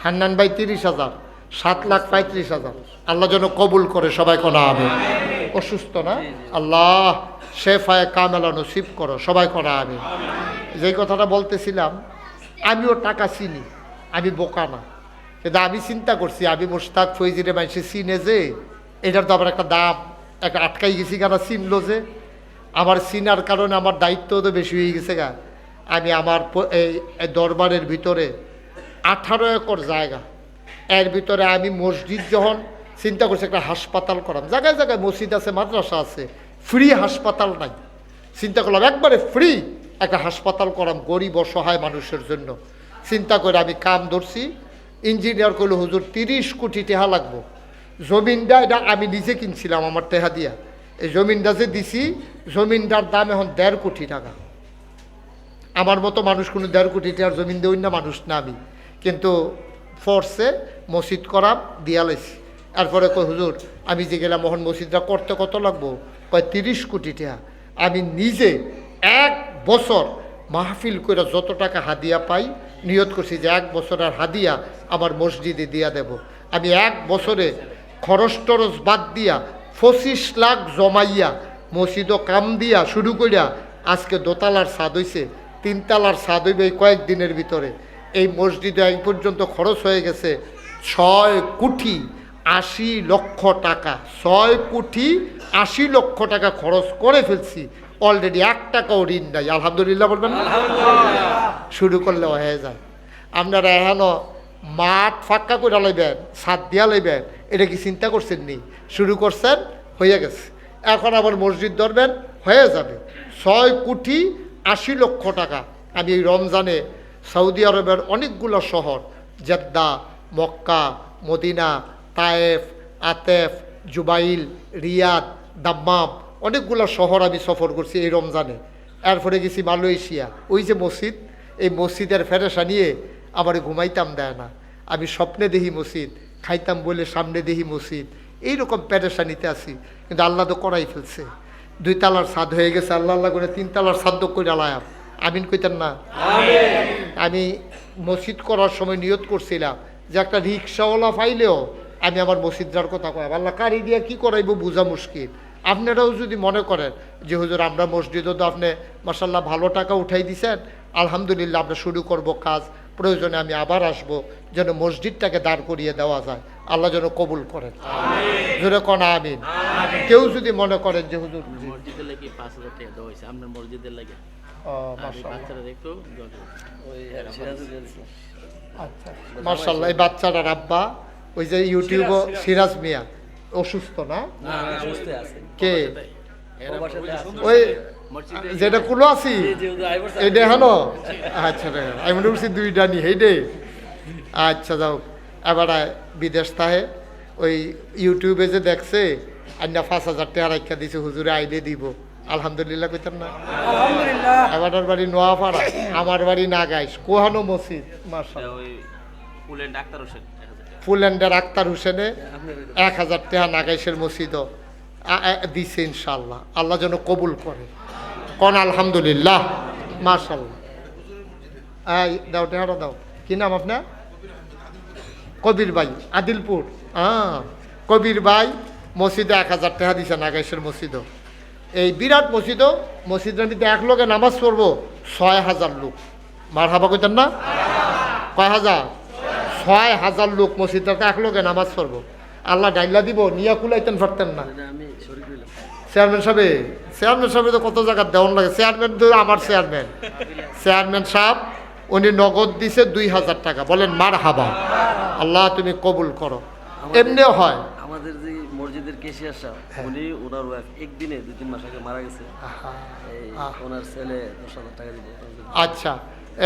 হান্নান ভাই 30,000, 7,35,000। আল্লাহ যেন কবুল করে, সবাই কোনা হবে। অসুস্থ না, আল্লাহ শেফায়ে কামেলা নসিব করো, সবাই কোনা হবে। যেই কথাটা বলতেছিলাম, আমিও টাকা চিনি, আমি বোকা না, কিন্তু আমি চিন্তা করছি আমি মুশতাক ফৈজিরে মানুষে চিনে যে, এটার তো আবার একটা দাম, একটা আটকাই গেছি কেন চিনলো যে। আমার চিনার কারণে আমার দায়িত্ব তো বেশি হয়ে গেছে গা। আমি আমার এই দরবারের ভিতরে 18 একর জায়গা, এর ভিতরে আমি মসজিদ যখন চিন্তা করছি একটা হাসপাতাল করাম, জায়গায় জায়গায় মসজিদ আছে, মাদ্রাসা আছে, ফ্রি হাসপাতাল নাই। চিন্তা করলাম একবারে ফ্রি একটা হাসপাতাল করাম গরিব অসহায় মানুষের জন্য। চিন্তা করে আমি কাম ধরছি। ইঞ্জিনিয়ার করলো হুজুর 30 কোটি টাকা লাগবো। জমিনটা এটা আমি নিজে কিনছিলাম আমার টেহা দিয়া। এই জমিনটা যে দিছি, জমিনটার দাম এখন 1.5 কোটি টাকা। আমার মতো মানুষ কোনো 1.5 কোটি টাকার জমিন দেই না মানুষ না আমি, কিন্তু ফোর্সে মসজিদ করাম দিয়া লাইছি। এরপরে কই হুজুর আমি যে গেলাম মোহন মসজিদটা করতে কত লাগবো? কয় 30 কোটি টাকা। আমি নিজে 1 বছর মাহফিল করে যত টাকা হাদিয়া পাই, নিয়ত করছি যে 1 বছরের হাদিয়া আমার মসজিদে দিয়া দেব। আমি 1 বছরে খরচ টরচ বাদ দিয়া 25 লাখ জমাইয়া মসজিদও কাম দিয়া শুরু করিয়া আজকে 2 তলার ছাদ হইছে, 3 তলার ছাদ হইবে এই কয়েকদিনের ভিতরে। এই মসজিদে এই পর্যন্ত খরচ হয়ে গেছে 6 কোটি 80 লক্ষ টাকা, 6,80,00,000 টাকা খরচ করে ফেলছি, অলরেডি 1 টাকাও ঋণ নাই। আলহামদুলিল্লাহ বলবেন না? শুরু করলে হয়ে যায়। আপনারা এখনো মাঠ ফাঁকা করে লাইবেন, ছাদ দিয়া লাইবেন, এটা কি চিন্তা করছেন নি? শুরু করছেন, হয়ে গেছে। এখন আবার মসজিদ ধরবেন, হয়ে যাবে। 6,80,00,000 টাকা। আমি এই রমজানে সৌদি আরবের অনেকগুলো শহর, জেদ্দা, মক্কা, মদিনা, তায়েফ, আতেফ, জুবাইল, রিয়াদ, দাম্মাম, অনেকগুলো শহর আমি সফর করছি এই রমজানে। এরপরে গেছি মালয়েশিয়া। ওই যে মসজিদ, এই মসজিদের ফেরেশা নিয়ে আমার ঘুমাইতাম দেয় না। আমি স্বপ্নে দেখি মসজিদ, খাইতাম বলে সামনে দেখি মসজিদ, এইরকম পেরেশানিতে আছি। কিন্তু আল্লাহ তো করাই ফেলছে। 2 তালার ছাদ হয়ে গেছে, আল্লাহ আল্লাহ করে 3 তালার ছাদ করে আলায়াম। আমিন কইতেন না? আমি মসজিদ করার সময় নিয়ত করছিলাম যে একটা রিক্সাওয়ালা পাইলেও আমি আমার মসজিদটার কথা কয়াম। আল্লাহ কারি দিয়া কি করাইব বোঝা মুশকিল। আপনারাও যদি মনে করেন যে হুজুর আমরা মসজিদও তো আপনি মাশাল্লাহ ভালো টাকা উঠাই দিছেন, আলহামদুলিল্লাহ আমরা শুরু করব কাজ, প্রয়োজনে আমি আবার আসব, যেন মসজিদটাকে দাঁড় করিয়ে দেওয়া যায়। আল্লাহ যেন কবুল করেন, জোরে কোন আমিন। কেউ যদি মনে করেন যে হুজুর মসজিদের লাগি 5,000 টাকা দেওয়া হয়েছে আপনার মসজিদের লাগে, বাচ্চারা একটু ওই সিরাজে দিয়েছিল। আচ্ছা মাশাল্লাহ। এই বাচ্চাটার আব্বা ওই যে ইউটিউবও সিরাজ মিয়া অসুস্থ না? না সুস্থ আছে। কে? প্রবাসীতে আছে। ওই যেটা কুলো আছি যে হুজুর আইবর এই দেখানো। আচ্ছা আমি মনে করছি 2টা নি হেডে। আচ্ছা যাও, এবার বিদেশ তাহে ওই ইউটিউবে যে দেখছে আন্না 5,000 টাকা রাখা দিছে, হুজুরে আইলে দিব। আলহামদুলিল্লাহ কইতাম না? এবার বাড়ি নোয়াপাড়া, আমার বাড়ি নাগাইশ, কোহানো মসজিদ মাশাআল্লাহ। ওই ফুলেন ডাক্তার হোসেন ফুল্যান্ডের আক্তার হোসেনে 1,000 টাকা নাগাইশের মসজিদও দিছে ইনশাল্লাহ। আল্লাহ যেন কবুল করে, কোন আলহামদুলিল্লাহ মাশাআল্লাহ। এই দাও টাকাটা দাও। কি নাম আপনার? কবির ভাই, আদিলপুর। কবির ভাই মসজিদে 1,000 টাকা দিছে নাগাইশের মসজিদও। এই বিরাট মসজিদও, মসজিদের মধ্যে এক লোকে নামাজ পড়বো 6,000 লোক। মারহাবা কইতেন না? কয় হাজার? 6,000 লোক মসজিদটাতে এক লোকে নামাজ পড়বো। আল্লাহ ডাইলা দিব, নিয়া কুলাইতেন পারতেন না। আমি শরীর হইলাম। চেয়ারম্যান সাহেব তো কত জায়গা দেওয়ান লাগে। চেয়ারম্যান তো আমার চেয়ারম্যান সাহেব উনি নগদ দিছে 2,000 টাকা। বলেন মারহাবা, আল্লাহ তুমি কবুল করো। এমনিও হয়। আমাদের যে মসজিদের কেশিয়ার সাহেব, উনি ওনার ওয়াইফ একদিনে 2-3 মাস আগে মারা গেছে। এই ওনার ছেলে 10,000 টাকা দিল। আচ্ছা,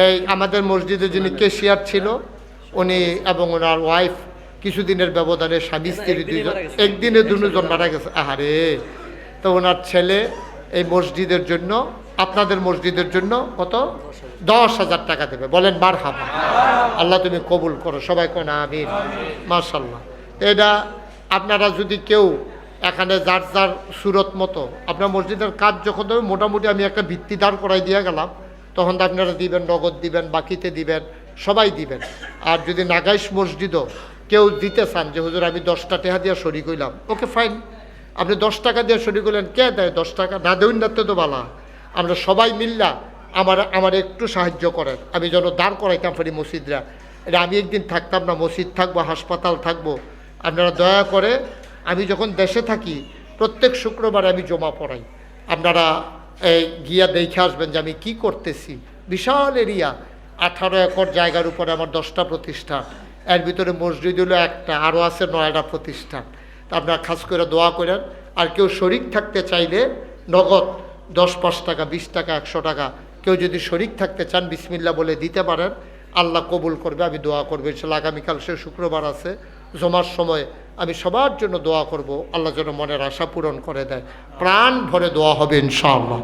এই আমাদের মসজিদে যিনি কেশিয়ার ছিল উনি এবং ওনার ওয়াইফ কিছুদিনের ব্যবধানে স্বামী স্ত্রী দুইজন একদিনে দুজন মারা গেছে। আহারে, তো ওনার ছেলে এই মসজিদের জন্য, আপনাদের মসজিদের জন্য কত? 10,000 টাকা দেবে। বলেন মারহাবা, আল্লাহ তুমি কবুল করো। সবাই কোন আমিন। মাশাআল্লাহ। এটা আপনারা যদি কেউ এখানে যার যার সুরত মতো আপনার মসজিদের কাজ যখন দেবে, মোটামুটি আমি একটা ভিত্তি দাঁড় করাই দিয়ে গেলাম, তখন তো আপনারা দিবেন, নগদ দিবেন, বাকিতে দিবেন, সবাই দিবেন। আর যদি নাগাইশ মসজিদও কেউ দিতে চান যে হুজুর আমি 10টা টাকা দিয়ে শরিক হইলাম, ওকে ফাইন। আপনি 10 টাকা দিয়ে শরিক হইলেন, কে দেয় 10 টাকা? না দেউন না তো বালা। আমরা সবাই মিল্লা আমার একটু সাহায্য করেন, আমি যেন দাঁড় করাইতাম পারি মসজিদরা। এটা আমি একদিন থাকতাম না, মসজিদ থাকবো, হাসপাতাল থাকবো। আপনারা দয়া করে, আমি যখন দেশে থাকি প্রত্যেক শুক্রবারে আমি জমা পড়াই। আপনারা গিয়া দেখে আসবেন যে আমি কি করতেছি। বিশাল এরিয়া, 18 একর জায়গার উপরে আমার 10টা প্রতিষ্ঠান, এর ভিতরে মসজিদ হলো একটা, আরও আছে 9টা প্রতিষ্ঠান। তা আপনারা খাস করে দোয়া করেন। আর কেউ শরিক থাকতে চাইলে নগদ 10-5 টাকা, 20 টাকা, 100 টাকা কেউ যদি শরিক থাকতে চান বিসমিল্লাহ বলে দিতে পারেন, আল্লাহ কবুল করবে। আমি দোয়া করবো ইনশাআল্লাহ। আগামীকাল সে শুক্রবার আছে, জমার সময় আমি সবার জন্য দোয়া করব, আল্লাহ যেন মনের আশা পূরণ করে দেয়। প্রাণ ভরে দোয়া হবে ইনশাআল্লাহ।